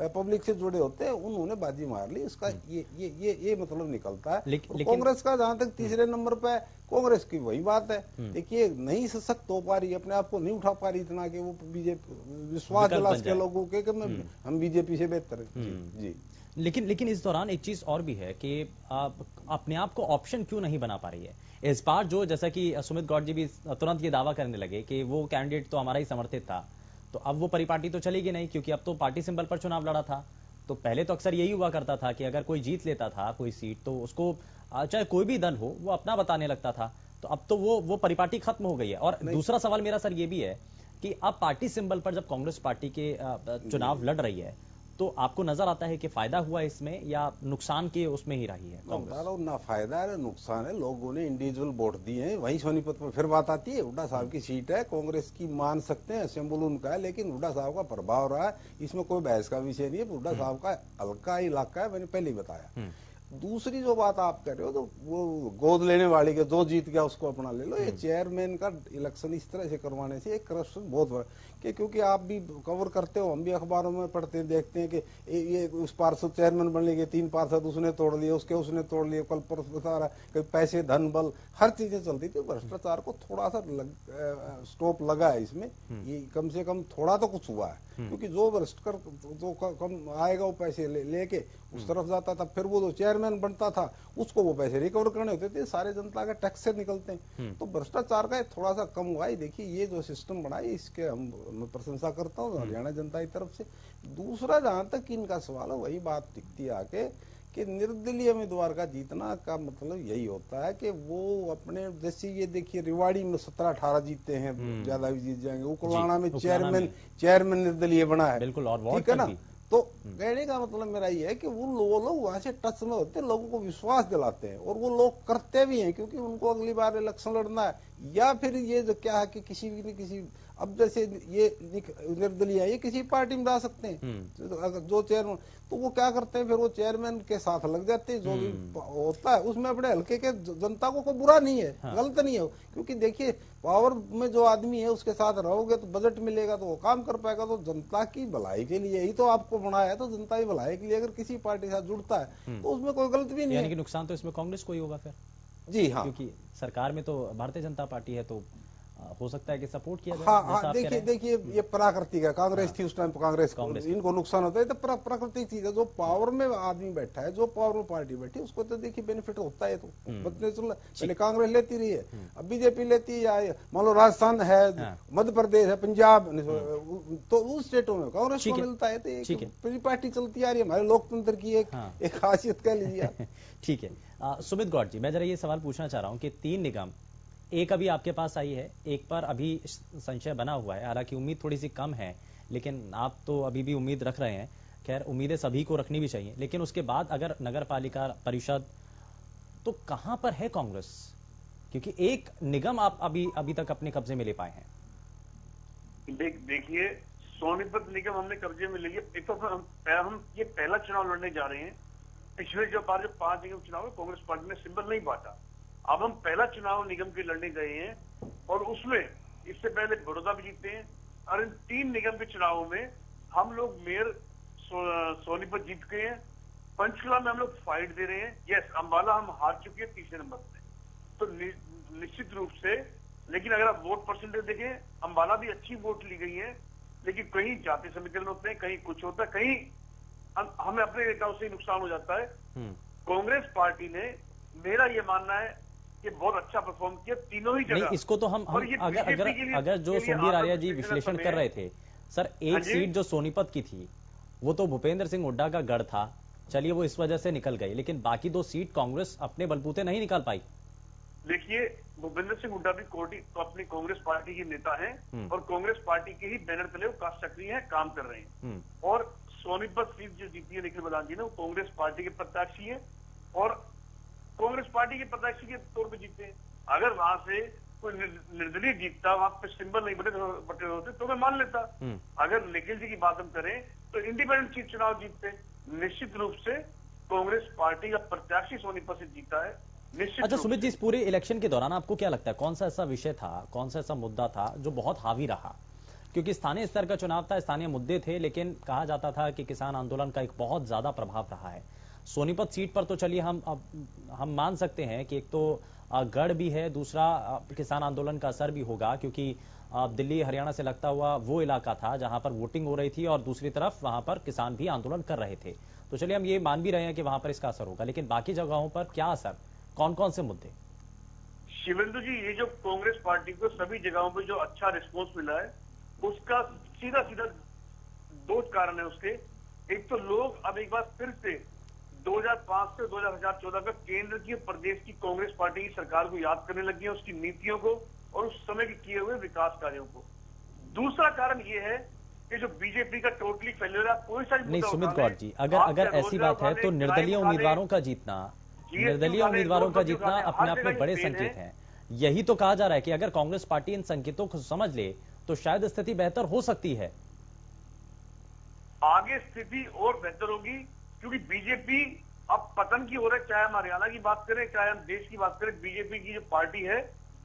पब्लिक से जुड़े होते हैं, उन्होंने बाजी मार ली। इसका ये मतलब निकलता है। लेकिन कांग्रेस का जहां तक तीसरे नंबर पे, कांग्रेस की वही बात है, देखिए नहीं सशक्त हो पा रही, अपने आप को नहीं उठा पा रही इतना कि वो बीजेपी विश्वास दिला सके लोगों के कि हम बीजेपी से बेहतर है। जी। लेकिन इस दौरान एक चीज और भी है कि अपने आप को ऑप्शन क्यों नहीं बना पा रही है इस बार। जो जैसा कि सुमित गौड़ जी भी तुरंत ये दावा करने लगे कि वो कैंडिडेट तो हमारा ही समर्थित था, तो अब वो परिपाटी तो चलेगी नहीं, क्योंकि अब तो पार्टी सिंबल पर चुनाव लड़ा था। तो पहले तो अक्सर यही हुआ करता था कि अगर कोई जीत लेता था कोई सीट, तो उसको चाहे कोई भी दल हो, वो अपना बताने लगता था। तो अब तो वो परिपाटी खत्म हो गई है। और दूसरा सवाल मेरा सर ये भी है कि अब पार्टी सिंबल पर जब कांग्रेस पार्टी के चुनाव लड़ रही है, तो आपको नजर आता है कि फायदा हुआ इसमें या नुकसान के उसमें ही रही है कांग्रेस? ना फायदा है नुकसान है, लोगों ने इंडिविजुअल वोट दिए हैं। वही सोनीपत में फिर बात आती है, हुड्डा साहब की सीट है, कांग्रेस की मान सकते हैं, असेंबल उनका है, लेकिन हुड्डा साहब का प्रभाव रहा है, इसमें कोई बहस का विषय नहीं है। हुड्डा साहब का हल्का इलाका है, मैंने पहले ही बताया। दूसरी जो बात आप कह रहे हो, तो वो गोद लेने वाली के जो जीत गया उसको अपना ले लो। ये चेयरमैन का इलेक्शन इस तरह से करवाने से एक करप्शन बहुत बड़ा, क्योंकि आप भी कवर करते हो, हम भी अखबारों में पढ़ते हैं, देखते हैं कि ये उस पार्षद चेयरमैन बनने के 3 पार्षद उसने तोड़ लिए, उसने तोड़ लिए, कल पर बता रहा कि पैसे, धन, बल, हर चीजें चलती थी। भ्रष्टाचार को थोड़ा सा स्टॉप लगा है इसमें, ये कम से कम थोड़ा तो कुछ हुआ है। क्योंकि जो भ्रष्ट कर जो कम आएगा वो पैसे लेके उस तरफ जाता था, फिर वो जो चेयरमैन बनता था उसको वो पैसे रिकवर करने होते थे, सारे जनता के टैक्स से निकलते हैं। तो भ्रष्टाचार का थोड़ा सा कम हुआ है। देखिए ये जो सिस्टम बना है, इसके मैं प्रशंसा करता हूँ हरियाणा जनता की तरफ से। दूसरा जहां तक इनका सवाल है, वही बात टिकती आके कि निर्दलीय उम्मीदवार का जीतना का मतलब यही होता है कि वो अपने, जैसे ये देखिए रिवाड़ी में 17-18 जीतते हैं, ज्यादा भी जीत जाएंगे। उकलाना में चेयरमैन निर्दलीय बना है, बिल्कुल, और ठीक है ना। तो कहने का मतलब मेरा ये है कि वो लोग वहां से टच में होते हैं, लोगों को विश्वास दिलाते हैं, और वो लोग करते भी हैं, क्योंकि उनको अगली बार इलेक्शन लड़ना है। या फिर ये जो क्या है कि किसी भी किसी, अब जैसे ये निर्दलीय है, ये किसी पार्टी में जा सकते हैं, अगर जो चेयरमैन, तो वो क्या करते हैं, फिर वो चेयरमैन के साथ लग जाते हैं। जो भी होता है उसमें अपने हल्के के जनता को कोई बुरा नहीं है, गलत नहीं है, क्योंकि देखिए पावर में जो आदमी है उसके साथ रहोगे तो बजट मिलेगा, तो वो काम कर पाएगा। तो जनता की भलाई के लिए ही तो आपको बनाया है, तो जनता की भलाई के लिए अगर किसी पार्टी के साथ जुड़ता है तो उसमें कोई गलत भी नहीं है। यानी कि नुकसान तो इसमें कांग्रेस को ही होगा फिर? जी हाँ, क्योंकि सरकार में तो भारतीय जनता पार्टी है, तो हो सकता है कि सपोर्ट किया जाए। हाँ, देखिए ये प्राकृतिक है, कांग्रेस थी उस टाइम, कांग्रेस इनको नुकसान होता है, तो प्राकृतिक चीज है। जो पावर में आदमी बैठा है, जो पावर में पार्टी बैठी है, उसको तो देखिए बेनिफिट होता है। तो पहले कांग्रेस लेती रही है, अब बीजेपी लेती है। मान लो राजस्थान है, मध्य प्रदेश है, पंजाब, तो उस स्टेटों में कांग्रेस को मिलता है। तो पूरी पार्टी चलती आ रही है, हमारे लोकतंत्र की एक खासियत कह लीजिए। ठीक है सुमित गौड़ जी, मैं जरा ये सवाल पूछना चाह रहा हूँ कि 3 निगम, एक अभी आपके पास आई है, एक पर अभी संशय बना हुआ है, हालांकि उम्मीद थोड़ी सी कम है, लेकिन आप तो अभी भी उम्मीद रख रहे हैं। खैर, उम्मीदें सभी को रखनी भी चाहिए, लेकिन उसके बाद अगर नगर पालिका परिषद, तो कहां पर है कांग्रेस? क्योंकि एक निगम आप अभी तक अपने कब्जे में ले पाए हैं। देखिए, सोनीपत निगम हमने कब्जे में ले लिया। एक तो हम ये पहला चुनाव लड़ने जा रहे हैं। पिछले जो 5 निगम चुनाव में कांग्रेस पार्टी ने सिंबल नहीं बांटा। अब हम पहला चुनाव निगम के लड़ने गए हैं, और उसमें इससे पहले बड़ौदा भी जीते हैं, और इन 3 निगम के चुनावों में हम लोग मेयर सोनीपत जीत गए हैं। पंचकुला में हम लोग फाइट दे रहे हैं। यस, अंबाला हम हार चुके हैं 3 नंबर पे, तो निश्चित रूप से। लेकिन अगर आप वोट परसेंटेज देखें, अंबाला भी अच्छी वोट ली गई है, लेकिन कहीं जाति समीकरण होते हैं, कहीं कुछ होता है, कहीं हमें अपने नेताओं से नुकसान हो जाता है। कांग्रेस पार्टी ने, मेरा ये मानना है कि बहुत अच्छा परफॉर्म किया तीनों ही जगह। नहीं, इसको तो हम अगर जो सुंदीर आर्या जी विश्लेषण कर रहे थे सर, एक सीट जो सोनीपत की थी वो तो भूपेंद्र सिंह हुड्डा का गढ़ था, चलिए वो इस वजह से निकल गई, लेकिन बाकी 2 सीट कांग्रेस अपने बलबूते नहीं निकाल पाई। देखिए, भूपेंद्र सिंह हुड्डा भी तो अपनी कांग्रेस पार्टी के नेता हैं और कांग्रेस पार्टी के ही बैनर तले वो सक्रिय हैं, काम कर रहे हैं। और सोनीपत सीट जो जीती है निखिल मदान जी ने, वो कांग्रेस पार्टी के प्रत्याशी है और कांग्रेस पार्टी के प्रत्याशी के तौर पर जीते हैं। अगर वहां से कोई निर्दलीय जीतता, वहां पे सिंबल नहीं बटे होते तो मैं मान लेता। अगर निखिल जी की बात हम करें तो इंडिपेंडेंट सीट चुनाव जीतते। निश्चित रूप से कांग्रेस पार्टी का प्रत्याशी सोनीपत से जीता है। अच्छा सुमित जी, इस पूरे इलेक्शन के दौरान आपको क्या लगता है कौन सा ऐसा विषय था, कौन सा ऐसा मुद्दा था जो बहुत हावी रहा? क्योंकि स्थानीय स्तर का चुनाव था, स्थानीय मुद्दे थे, लेकिन कहा जाता था कि किसान आंदोलन का एक बहुत ज्यादा प्रभाव रहा है। सोनीपत सीट पर तो चलिए हम मान सकते हैं कि एक तो गढ़ भी है, दूसरा किसान आंदोलन का असर भी होगा, क्योंकि दिल्ली हरियाणा से लगता हुआ वो इलाका था जहां पर वोटिंग हो रही थी और दूसरी तरफ वहां पर किसान भी आंदोलन कर रहे थे। तो चलिए हम ये मान भी रहे हैं कि वहां पर इसका असर होगा, लेकिन बाकी जगहों पर क्या असर, कौन कौन से मुद्दे? शिवेंदु जी, ये जो कांग्रेस पार्टी को सभी जगहों पे जो अच्छा रिस्पॉन्स मिला है, उसका सीधा 2 कारण है उसके। एक तो लोग अब एक बार फिर से 2005 से 2014 का केंद्र की प्रदेश की कांग्रेस पार्टी की सरकार को याद करने लगी है, उसकी नीतियों को और उस समय के किए हुए विकास कार्यों को। दूसरा कारण ये है कि जो बीजेपी का टोटली फेलियर है, कोई सा नहीं सुमित गौड़ जी, अगर ऐसी बात है तो निर्दलीय उम्मीदवारों का जीतना अपने आप में बड़े संकेत हैं। यही तो कहा जा रहा है कि अगर कांग्रेस पार्टी इन संकेतों को समझ ले तो शायद स्थिति बेहतर हो सकती है। आगे स्थिति और बेहतर होगी, क्योंकि बीजेपी अब पतन की ओर है। चाहे हम हरियाणा की बात करें, चाहे हम देश की बात करें, बीजेपी की जो पार्टी है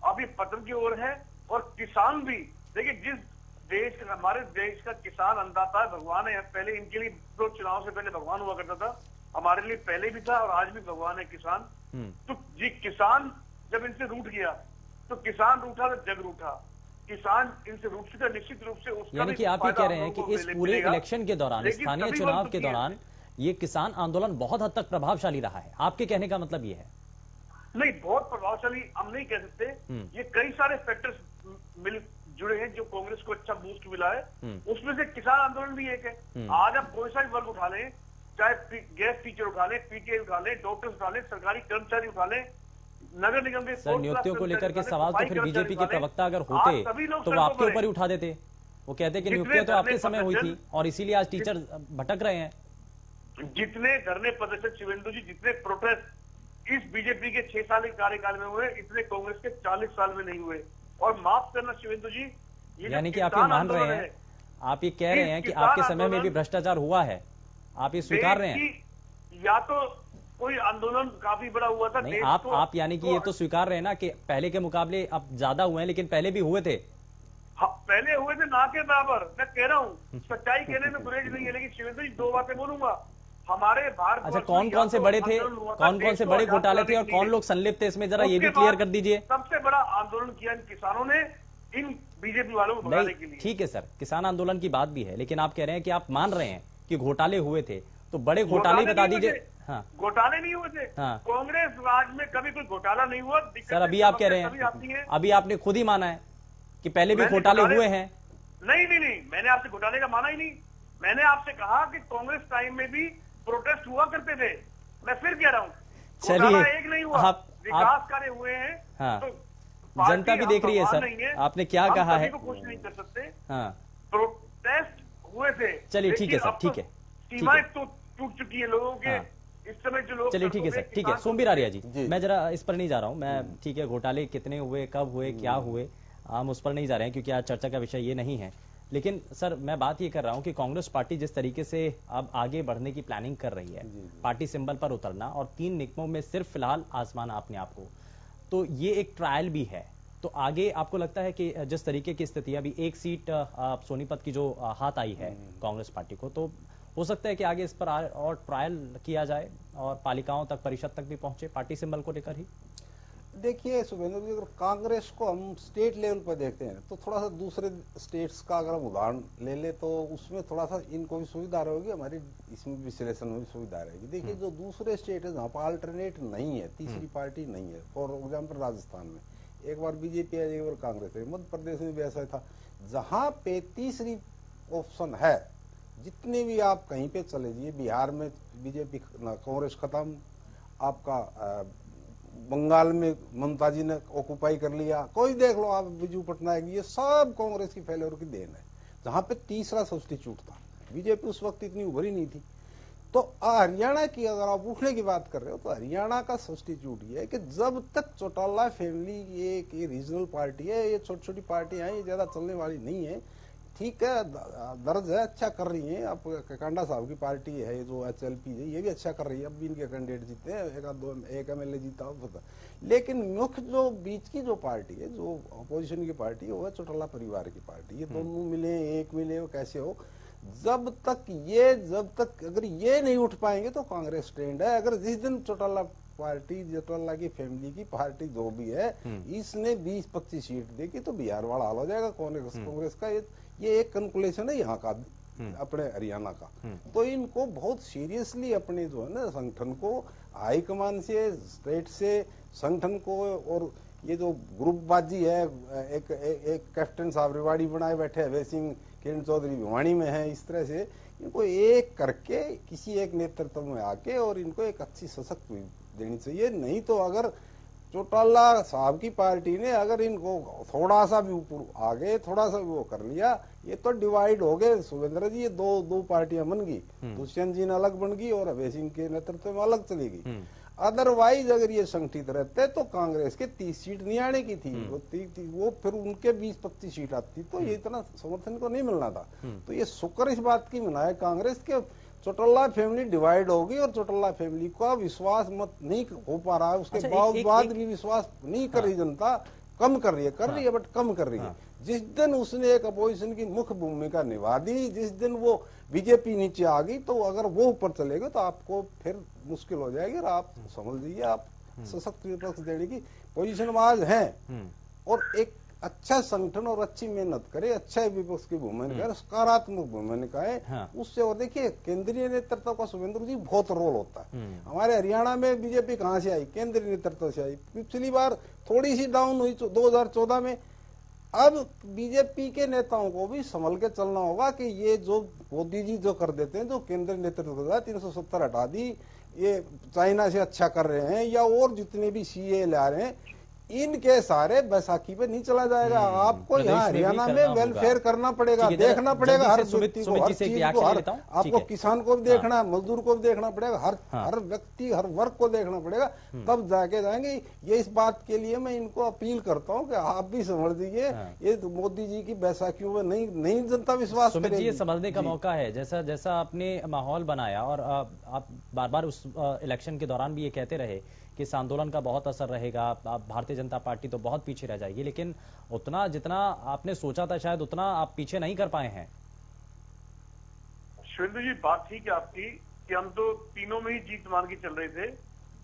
अब ये पतन की ओर है। और किसान भी देखिए, जिस देश का, हमारे देश का किसान अन्नदाता भगवान है। पहले इनके लिए तो चुनाव से पहले भगवान हुआ करता था, हमारे लिए पहले भी था और आज भी भगवान है किसान। तो जी, किसान जब इनसे रूठ गया तो किसान रूठा तो जग रूठा। किसान इनसे रूठ चुका, निश्चित रूप से उसका, यानी कि आप ये कह रहे हैं कि इस पूरे इलेक्शन के दौरान, स्थानीय चुनाव के दौरान ये किसान आंदोलन बहुत हद तक प्रभावशाली रहा है, आपके कहने का मतलब ये है? नहीं, बहुत प्रभावशाली हम नहीं कह सकते। ये कई सारे फैक्टर्स मिल जुड़े हैं जो कांग्रेस को अच्छा बूस्ट मिला है, उसमें से किसान आंदोलन भी एक है। आज आप कोई सा भी वर्ग उठा लें, चाहे गैस टीचर उठा लें, पीटीआई उठा लें, डॉक्टर्स उठा लें, सरकारी कर्मचारी उठा लें, नगर निगम के सर नियुक्तियों को लेकर के सवाल तो फिर बीजेपी के प्रवक्ता अगर होते तो वो आपके ऊपर ही उठा देते। वो कहते कि नियुक्तियां तो आपके समय हुई थी और इसीलिए आज टीचर भटक रहे हैं। जितने धरने प्रदर्शन शिवेंदु जी, जितने प्रोटेस्ट इस बीजेपी के 6 साल के कार्यकाल में हुए, इतने कांग्रेस के 40 साल में नहीं हुए। और माफ करना शिवेंदु जी, यानी कि आप ये मान रहे हैं, आप ये कह रहे हैं कि आपके समय में भी भ्रष्टाचार हुआ है, आप ये स्वीकार रहे हैं? या तो कोई आंदोलन काफी बड़ा हुआ था। नहीं, आप यानी कि ये तो स्वीकार रहे हैं ना कि पहले के मुकाबले अब ज्यादा हुए हैं, लेकिन पहले भी हुए थे। हाँ, पहले हुए थे ना के बराबर। मैं कह रहा हूँ, सच्चाई कहने में गुरेज नहीं है, लेकिन शिवेंद्र जी 2 बातें बोलूंगा। हमारे भारत, अच्छा, कौन कौन से बड़े थे, कौन कौन से बड़े घोटाले थे और कौन लोग संलिप्त थे इसमें, जरा ये भी क्लियर कर दीजिए। सबसे बड़ा आंदोलन किया इन किसानों ने, इन बीजेपी वालों को भगाने के लिए। ठीक है सर, किसान आंदोलन की बात भी है, लेकिन आप कह रहे हैं कि आप मान रहे हैं कि घोटाले हुए थे, तो बड़े घोटाले बता दीजिए। हाँ, घोटाले नहीं हुए थे। हाँ, कांग्रेस राज में कभी कोई घोटाला नहीं हुआ। सर अभी आप कह रहे हैं, अभी आपने खुद ही माना है कि पहले भी घोटाले हुए हैं। नहीं, मैंने आपसे घोटाले का माना ही नहीं। मैंने आपसे कहा कि कांग्रेस टाइम में भी प्रोटेस्ट हुआ करते थे। मैं फिर कह रहा हूँ, चलिए एक नहीं हुआ, विकास कार्य हुए हैं। हाँ, तो जनता भी देख रही है सर, आपने क्या कहा है। कुछ नहीं कर सकते। हाँ, प्रोटेस्ट हुए थे। चलिए ठीक है सर, ठीक है, सीमाएं तो टूट चुकी है लोगों के। इस समय जो लोग, चलिए ठीक है सर, ठीक है। सुंदीर आर्या जी, मैं जरा इस पर नहीं जा रहा हूं मैं, ठीक है, घोटाले कितने हुए, कब हुए, क्या हुए, हम उस पर नहीं जा रहे हैं क्योंकि आज चर्चा का विषय ये नहीं है। लेकिन सर मैं बात ये कर रहा हूं कि कांग्रेस पार्टी जिस तरीके से अब आगे बढ़ने की प्लानिंग कर रही है, पार्टी सिंबल पर उतरना और 3 निगमों में सिर्फ फिलहाल आजमाना अपने आप को, तो ये एक ट्रायल भी है। तो आगे आपको लगता है कि जिस तरीके की स्थिति, अभी 1 सीट सोनीपत की जो हाथ आई है कांग्रेस पार्टी को, तो हो सकता है कि आगे इस पर और ट्रायल किया जाए और पालिकाओं तक, परिषद तक भी पहुंचे पार्टी सिंबल को लेकर ही? देखिए शुभेंद्र जी, अगर कांग्रेस को हम स्टेट लेवल पर देखते हैं तो थोड़ा सा दूसरे स्टेट्स का अगर हम उदाहरण ले ले तो उसमें थोड़ा सा इनको भी सुविधा रहेगी, हमारी इसमें विश्लेषण में भी सुविधा रहेगी। देखिए जो दूसरे स्टेट है जहाँ पर अल्टरनेट नहीं है, तीसरी पार्टी नहीं है, फॉर एग्जाम्पल राजस्थान में एक बार बीजेपी है, एक बार कांग्रेस है, मध्य प्रदेश में भी ऐसा था, जहां पे तीसरी ऑप्शन है, जितने भी आप कहीं पे चले जाइए, बिहार में बीजेपी कांग्रेस खत्म, आपका बंगाल में ममता जी ने ऑक्युपाई कर लिया, कोई देख लो आप, बिजू पटनायक, ये सब कांग्रेस की फेलियर की देन है। जहां पे तीसरा सब्स्टिट्यूट था, बीजेपी उस वक्त इतनी उभरी नहीं थी। तो हरियाणा की अगर आप उठने की बात कर रहे हो तो हरियाणा का सब्स्टिट्यूट ये है कि जब तक चौटाला फैमिली ये रीजनल पार्टी है, ये छोटी छोटी पार्टियां हैं, ये ज्यादा चलने वाली नहीं है, ठीक है, दर्ज है, अच्छा कर रही है। अब कांडा साहब की पार्टी है जो HLP है, ये भी अच्छा कर रही है, अब भी इनके कैंडिडेट जीते हैं, एक MLA जीता हो, लेकिन मुख्य जो बीच की जो पार्टी है, जो अपोजिशन की पार्टी है, वो है चौटाला परिवार की पार्टी। ये दोनों मिले, एक मिले, वो कैसे हो, जब तक अगर ये नहीं उठ पाएंगे तो कांग्रेस स्टैंड है। अगर जिस दिन चौटाला पार्टी, चौटाला की फैमिली की पार्टी जो भी है, इसने 20-25 सीट देखी तो बिहार वाला हाल हो जाएगा कांग्रेस का। ये एक कैलकुलेशन है यहाँ का, अपने हरियाणा का। तो इनको बहुत सीरियसली अपने जो है ना संगठन को, हाईकमान से, स्टेट से, संगठन को, और ये जो ग्रुपबाजी है, एक कैप्टन साहब रेवाड़ी बनाए बैठे, अभय सिंह किरण चौधरी भिवानी में है, इस तरह से इनको एक करके किसी एक नेतृत्व में आके और इनको एक अच्छी सशक्त देनी चाहिए। नहीं तो अगर चौटाला साहब की पार्टी ने अगर इनको थोड़ा सा भी ऊपर आगे, थोड़ा सा भी वो कर लिया, ये तो डिवाइड हो गए शुभेंद्र जी, ये दो पार्टियां बन गई, दुष्यंत जी ने अलग बन गई और अभय सिंह के नेतृत्व में अलग चली गई। अदरवाइज अगर ये संगठित रहते तो कांग्रेस के 30 सीट नहीं आने की थी, वो फिर उनके 20-25 सीट आती, तो ये इतना समर्थन को नहीं मिलना था। तो ये शुक्र इस बात की मनाए कांग्रेस के, चौटाला फैमिली डिवाइड होगी और चौटाला फैमिली का विश्वास मत नहीं हो पा रहा है, उसके बावजूद भी विश्वास नहीं कर रही जनता, कम कर रही है, बट कम कर रही है। जिस दिन उसने एक अपोजिशन की मुख्य भूमिका निभा दी, जिस दिन वो बीजेपी नीचे आ गई, तो अगर वो ऊपर चलेगा तो आपको फिर मुश्किल हो जाएगी। और आप समझ लीजिए, आप सशक्त विपक्ष देने की पोजीशन में आज है, और एक अच्छा संगठन और अच्छी मेहनत करे, अच्छा विपक्ष की भूमिका करे, सकारात्मक भूमिका है उससे। और देखिए केंद्रीय नेतृत्व का शुभेंद्र जी बहुत रोल होता है। हमारे हरियाणा में बीजेपी कहां से आई? केंद्रीय नेतृत्व से आई। पिछली बार थोड़ी सी डाउन हुई 2014 में। अब बीजेपी के नेताओं को भी संभल के चलना होगा कि ये जो मोदी जी जो कर देते हैं, जो केंद्रीय नेतृत्व 370 हटा दी, ये चाइना से अच्छा कर रहे हैं, या और जितने भी CA ला रहे हैं, इनके सारे बैसाखी पे नहीं चला जाएगा। आपको यहाँ हरियाणा में वेलफेयर करना पड़ेगा, देखना पड़ेगा हर व्यक्ति को, हर चीज को, आपको किसान को भी देखना है, मजदूर को भी देखना पड़ेगा, हर व्यक्ति, हर वर्ग को देखना पड़ेगा, तब जाके जाएंगे। ये इस बात के लिए मैं इनको अपील करता हूँ कि आप भी समझ लीजिए, ये मोदी जी की बैसाखियों में नहीं जनता विश्वास करेगी। ये समझने का मौका है, जैसा जैसा आपने माहौल बनाया, और आप बार बार उस इलेक्शन के दौरान भी ये कहते रहे कि इस आंदोलन का बहुत असर रहेगा, भारतीय जनता पार्टी तो बहुत पीछे रह जाएगी, लेकिन उतना जितना आपने सोचा था शायद उतना आप पीछे नहीं कर पाए हैं। शुभेंद्र जी, बात ठीक है आपकी कि हम तो तीनों में ही जीत मान के चल रहे थे,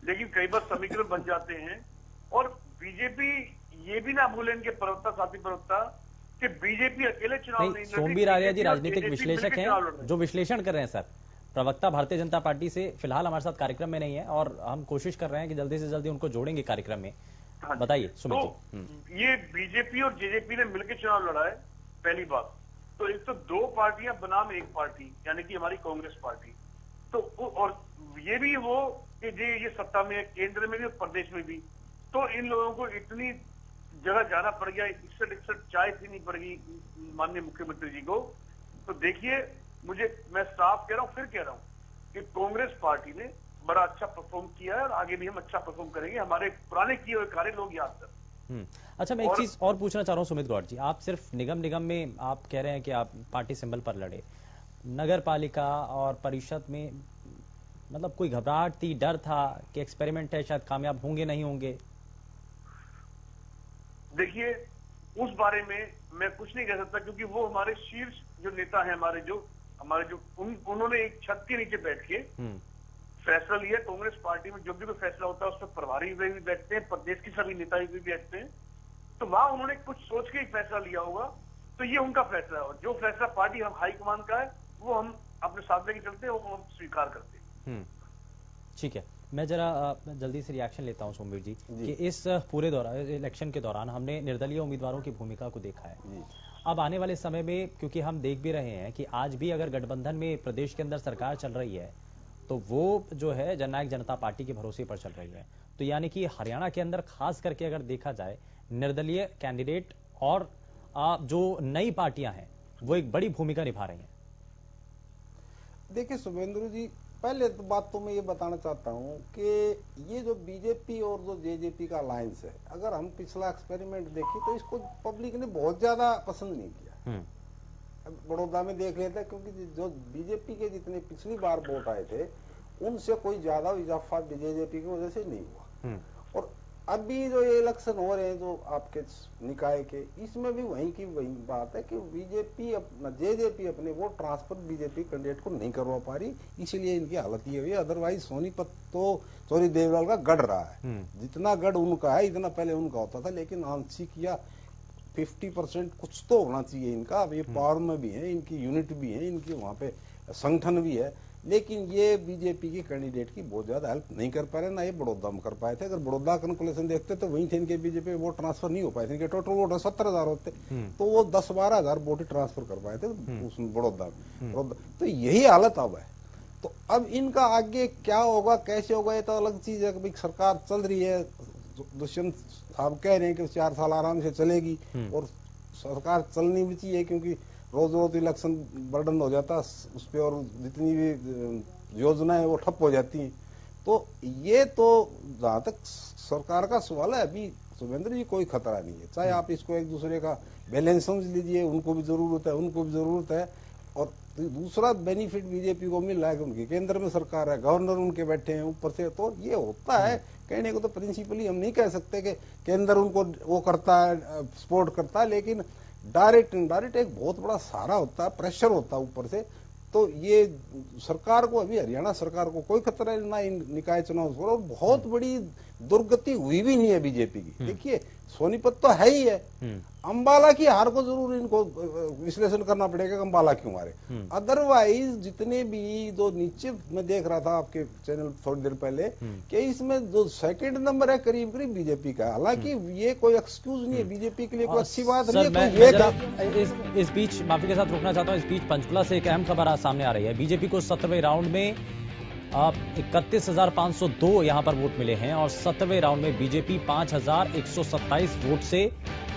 लेकिन कई बार समीकरण बन जाते हैं। और बीजेपी ये भी ना भूलें इनके प्रवक्ता, साथी प्रवक्ता, कि बीजेपी अकेले चुनाव नहीं। सोमवीर आर्य जी राजनीतिक विश्लेषक हैं जो विश्लेषण कर रहे हैं। सर, प्रवक्ता भारतीय जनता पार्टी से फिलहाल हमारे साथ कार्यक्रम में नहीं है, और हम कोशिश कर रहे हैं कि जल्दी से जल्दी उनको जोड़ेंगे कार्यक्रम में। बताइए सुमित जी। ये बीजेपी और जेजेपी ने मिलकर चुनाव लड़ा है, पहली बात तो। एक तो दो पार्टियां बनाम एक पार्टी, यानी कि हमारी कांग्रेस पार्टी। तो और ये भी वो कि ये सत्ता में, केंद्र में भी और प्रदेश में भी, तो इन लोगों को इतनी जगह जाना पड़ गया, 61 चाय पीनी पड़ गई माननीय मुख्यमंत्री जी को। तो देखिए, मैं साफ कह रहा हूं, फिर कह रहा हूं कि कांग्रेस पार्टी ने बड़ा अच्छा परफॉर्म किया है, और आगे भी हम अच्छा परफॉर्म करेंगे। हमारे पुराने किए हुए कार्य लोग याद कर। अच्छा, मैं एक चीज और पूछना चाह रहा हूं सुमित गौड़ जी, आप सिर्फ निगम में आप कह रहे हैं कि आप पार्टी सिंबल पर लड़े, नगर पालिका और परिषद में मतलब कोई घबराहट थी, डर था कि एक्सपेरिमेंट है, शायद कामयाब होंगे नहीं होंगे? देखिए, उस बारे में मैं कुछ नहीं कह सकता, क्योंकि वो हमारे शीर्ष जो नेता हैं, हमारे जो उन्होंने एक छत के नीचे बैठ के फैसला लिया। कांग्रेस पार्टी में जो भी कोई फैसला होता है उस पर प्रभारी भी बैठते हैं, प्रदेश के सभी नेता भी बैठते हैं, तो वहां उन्होंने कुछ सोच के ही फैसला लिया होगा। तो ये उनका फैसला है, और जो फैसला पार्टी हम हाईकमान का है वो हम अपने साथ लेके चलते हैं, वो हम स्वीकार करते हैं। ठीक है, मैं जरा जल्दी से रिएक्शन लेता हूं सोमवीर जी कि इस पूरे दौरान इलेक्शन के दौरान हमने निर्दलीय उम्मीदवारों की भूमिका को देखा है। अब आने वाले समय में क्योंकि हम देख भी रहे हैं कि आज भी अगर गठबंधन में प्रदेश के अंदर सरकार चल रही है तो वो जो है जननायक जनता पार्टी के भरोसे पर चल रही है, तो यानी कि हरियाणा के अंदर खास करके अगर देखा जाए निर्दलीय कैंडिडेट और जो नई पार्टियां हैं वो एक बड़ी भूमिका निभा रही हैं। देखिए शुभेंदु जी, पहले तो बात तो मैं ये बताना चाहता हूं कि ये जो बीजेपी और जो जेजेपी का अलायंस है, अगर हम पिछला एक्सपेरिमेंट देखें तो इसको पब्लिक ने बहुत ज्यादा पसंद नहीं किया। बड़ौदा में देख लेते हैं, क्योंकि जो बीजेपी के जितने पिछली बार वोट आए थे उनसे कोई ज्यादा इजाफा जेजेपी की वजह से नहीं हुआ। और अभी जो ये इलेक्शन हो रहे हैं जो आपके निकाय के, इसमें भी वही की वही बात है कि बीजेपी अपना जेजेपी अपने वोट ट्रांसफर बीजेपी कैंडिडेट को नहीं करवा पा रही, इसीलिए इनकी हालत ये हुई। अदरवाइज सोनीपत तो चौरी देवलाल का गढ़ रहा है, जितना गढ़ उनका है इतना पहले उनका होता था, लेकिन आंशिक या 50% कुछ तो होना चाहिए इनका। अब ये पावर में भी है, इनकी यूनिट भी है, इनकी वहां पे संगठन भी है, लेकिन ये बीजेपी की कैंडिडेट की बहुत ज्यादा हेल्प नहीं कर पा रहे, ना ये बड़ौदा में कर पाए थे। अगर बड़ौदा कैलकुलेशन देखते तो वहीं थे इनके बीजेपी में वोट ट्रांसफर नहीं हो पाए थे, इनके टोटल वोट 70,000 होते तो वो 10-12,000 वोट ही ट्रांसफर कर पाए थे उसमें बड़ौदा में। तो यही हालत अब है। तो अब इनका आगे क्या होगा, कैसे होगा, ये तो अलग चीज है। कि सरकार चल रही है, दुष्यंत साहब कह रहे हैं कि 4 साल आराम से चलेगी, और सरकार चलनी भी चाहिए क्योंकि रोज रोज इलेक्शन बर्डन हो जाता उस पर, और जितनी भी योजनाएं वो ठप हो जाती हैं। तो ये तो जहां तक सरकार का सवाल है, अभी शुभेंद्र जी कोई खतरा नहीं है। चाहे आप इसको एक दूसरे का बैलेंस समझ लीजिए, उनको भी जरूरत है, उनको भी जरूरत है। और दूसरा बेनिफिट बीजेपी को मिल रहा है कि उनकी केंद्र में सरकार है, गवर्नर उनके बैठे हैं ऊपर से, तो ये होता है। कहने को तो प्रिंसिपली हम नहीं कह सकते कि केंद्र उनको वो करता है, सपोर्ट करता है, लेकिन डायरेक्ट इनडायरेक्ट एक बहुत बड़ा सहारा होता है, प्रेशर होता है ऊपर से। तो ये सरकार को, अभी हरियाणा सरकार को कोई खतरा नहीं, ना इन निकाय चुनाव से, और बहुत बड़ी दुर्गति हुई भी नहीं है बीजेपी की। देखिए सोनीपत तो है ही है, अंबाला की हार को जरूर इनको विश्लेषण करना पड़ेगा कि अंबाला क्यों हारे। अदरवाइज जितने भी जो नीचे मैं देख रहा था आपके चैनल थोड़ी देर पहले कि इसमें जो सेकंड नंबर है करीब करीब बीजेपी का। हालांकि ये कोई एक्सक्यूज नहीं है बीजेपी के लिए, कोई अच्छी बात नहीं है। इस बीच माफी के साथ रोकना चाहता हूँ, इस बीच पंचकुला से एक अहम खबर आज सामने आ रही है। बीजेपी को 17वें राउंड में 31,502 यहां पर वोट मिले हैं, और 17वें राउंड में बीजेपी 5,127 वोट से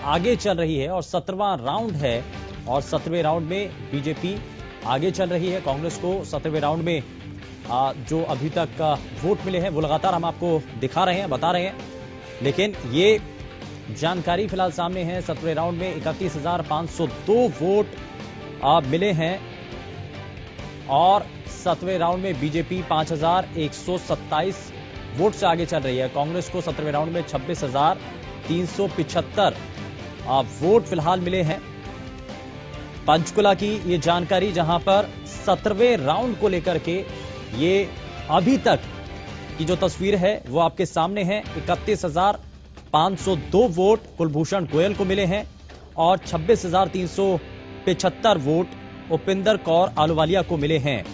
आगे चल रही है, और 17वां राउंड है और 17वें राउंड में बीजेपी आगे चल रही है। कांग्रेस को 17वें राउंड में जो अभी तक वोट मिले हैं वो लगातार हम आपको दिखा रहे हैं, बता रहे हैं, लेकिन ये जानकारी फिलहाल सामने है। 17वें राउंड में 31,502 वोट मिले हैं, और 7वें राउंड में बीजेपी 5,127 वोट से आगे चल रही है। कांग्रेस को 17वें राउंड में 26,375 वोट फिलहाल मिले हैं। पंचकुला की ये जानकारी, जहां पर 17वें राउंड को लेकर के ये अभी तक की जो तस्वीर है वो आपके सामने है। 31,502 वोट कुलभूषण गोयल को मिले हैं, और 26,375 वोट उपिंदर कौर आलूवालिया को मिले हैं।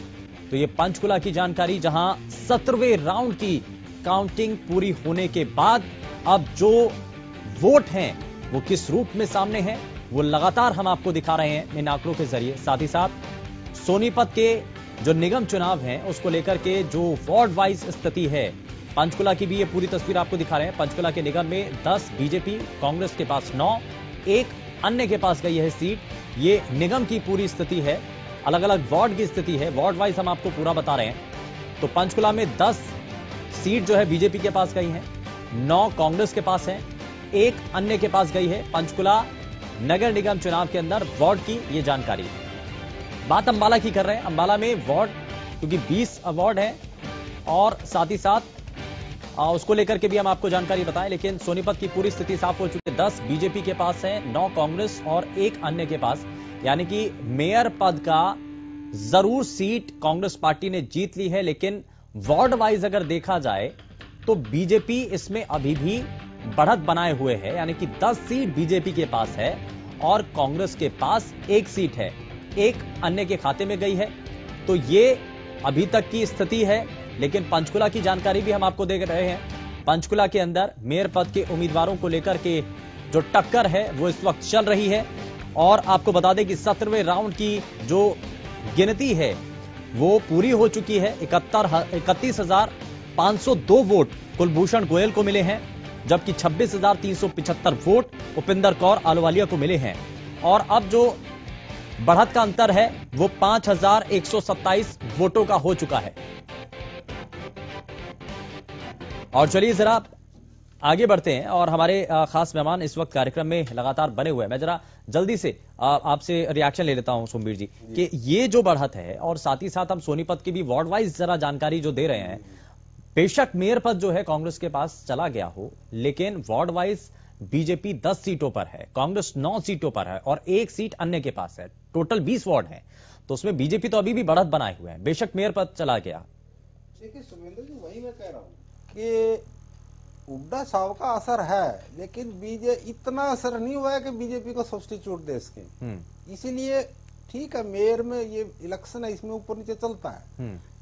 तो ये पंचकुला की जानकारी, जहां 17वें राउंड की काउंटिंग पूरी होने के बाद अब जो वोट हैं वो किस रूप में सामने हैं वो लगातार हम आपको दिखा रहे हैं इन आंकड़ों के जरिए। साथ ही साथ सोनीपत के जो निगम चुनाव हैं उसको लेकर के जो वार्ड वाइज स्थिति है, पंचकुला की भी ये पूरी तस्वीर आपको दिखा रहे हैं। पंचकुला के निगम में 10 बीजेपी, कांग्रेस के पास 9, एक अन्य के पास गई है सीट। ये निगम की पूरी स्थिति है, अलग अलग वार्ड की स्थिति है, वार्ड वाइज हम आपको पूरा बता रहे हैं। तो पंचकुला में 10 सीट जो है बीजेपी के पास गई है, 9 कांग्रेस के पास है, एक अन्य के पास गई है। पंचकुला नगर निगम चुनाव के अंदर वार्ड की ये जानकारी। बात अंबाला की कर रहे हैं। अंबाला में वार्ड क्योंकि 20 वार्ड है, और साथ ही साथ उसको लेकर के भी हम आपको जानकारी बताएं, लेकिन सोनीपत की पूरी स्थिति साफ हो चुकी है। 10 बीजेपी के पास है, 9 कांग्रेस और एक अन्य के पास, यानी कि मेयर पद का जरूर सीट कांग्रेस पार्टी ने जीत ली है, लेकिन वार्ड वाइज अगर देखा जाए तो बीजेपी इसमें अभी भी बढ़त बनाए हुए है, यानी कि 10 सीट बीजेपी के पास है और कांग्रेस के पास 1 सीट है, एक अन्य के खाते में गई है। तो ये अभी तक की स्थिति है। लेकिन पंचकुला की जानकारी भी हम आपको दे रहे हैं। पंचकुला के अंदर मेयर पद के उम्मीदवारों को लेकर के जो टक्कर है वो इस वक्त चल रही है। और आपको बता दें कि 17वें राउंड की जो गिनती है वो पूरी हो चुकी है। 31,502 वोट कुलभूषण गोयल को मिले हैं, जबकि 26,375 वोट उपिंदर कौर आलूवालिया को मिले हैं। और अब जो बढ़त का अंतर है वो 5,127 वोटों का हो चुका है। और चलिए जरा आगे बढ़ते हैं और हमारे खास मेहमान इस वक्त कार्यक्रम में लगातार बने हुए हैं। मैं जरा जल्दी से आपसे रिएक्शन ले लेता हूं सोमवीर जी कि ये जो बढ़त है और साथ ही साथ हम सोनीपत की भी वार्ड वाइज जरा जानकारी जो दे रहे हैं। बेशक मेयर पद जो है कांग्रेस के पास चला गया हो, लेकिन वार्ड वाइज बीजेपी 10 सीटों पर है, कांग्रेस 9 सीटों पर है और 1 सीट अन्य के पास है। टोटल 20 वार्ड है, तो उसमें बीजेपी तो अभी भी बढ़त बनाए हुए हैं, बेशक मेयर पद चला गया। देखिए सुमेंद्र जी, वही मैं कह रहा हूं कि हुड्डा साहब का असर है, लेकिन इतना असर नहीं हुआ है कि बीजेपी को सब्स्टिट्यूट दे सके। इसीलिए ठीक है, मेयर में ये इलेक्शन है, इसमें ऊपर नीचे चलता है।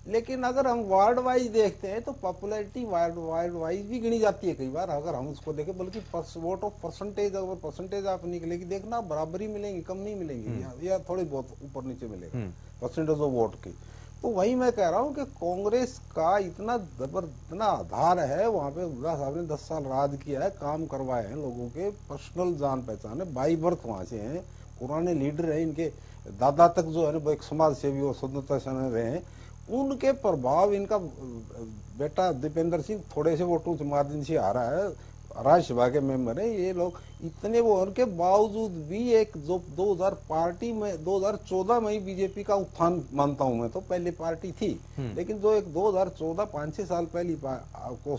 लेकिन अगर हम वार्ड वाइज देखते हैं तो पॉपुलैरिटी वार्ड वाइज भी गिनी जाती है कई बार, अगर हम उसको देखें। बल्कि वोट ऑफ परसेंटेज, अगर परसेंटेज आप निकलेगी, देखना बराबरी मिलेंगी, कम नहीं मिलेंगी, या थोड़ी बहुत ऊपर नीचे मिलेगा परसेंटेज ऑफ वोट की। तो वही मैं कह रहा हूं कि कांग्रेस का इतना आधार है वहां पे। हुड्डा साहब ने 10 साल राज किया है, काम करवाए हैं, लोगों के पर्सनल जान पहचान है, बाई बर्थ वहां से हैं, पुराने लीडर हैं, इनके दादा तक जो है ना एक समाज सेवी और स्वतंत्रता सेनानी रहे हैं। उनके प्रभाव, इनका बेटा दीपेंद्र सिंह थोड़े से वोटों से मार्जिन से आ रहा है, राज्यसभा के मेंबर है ये लोग, इतने वो उनके बावजूद भी एक जो 2014 में ही बीजेपी का उत्थान मानता हूं मैं, तो पहले पार्टी थी, लेकिन जो एक 2014 5-6 साल पहले को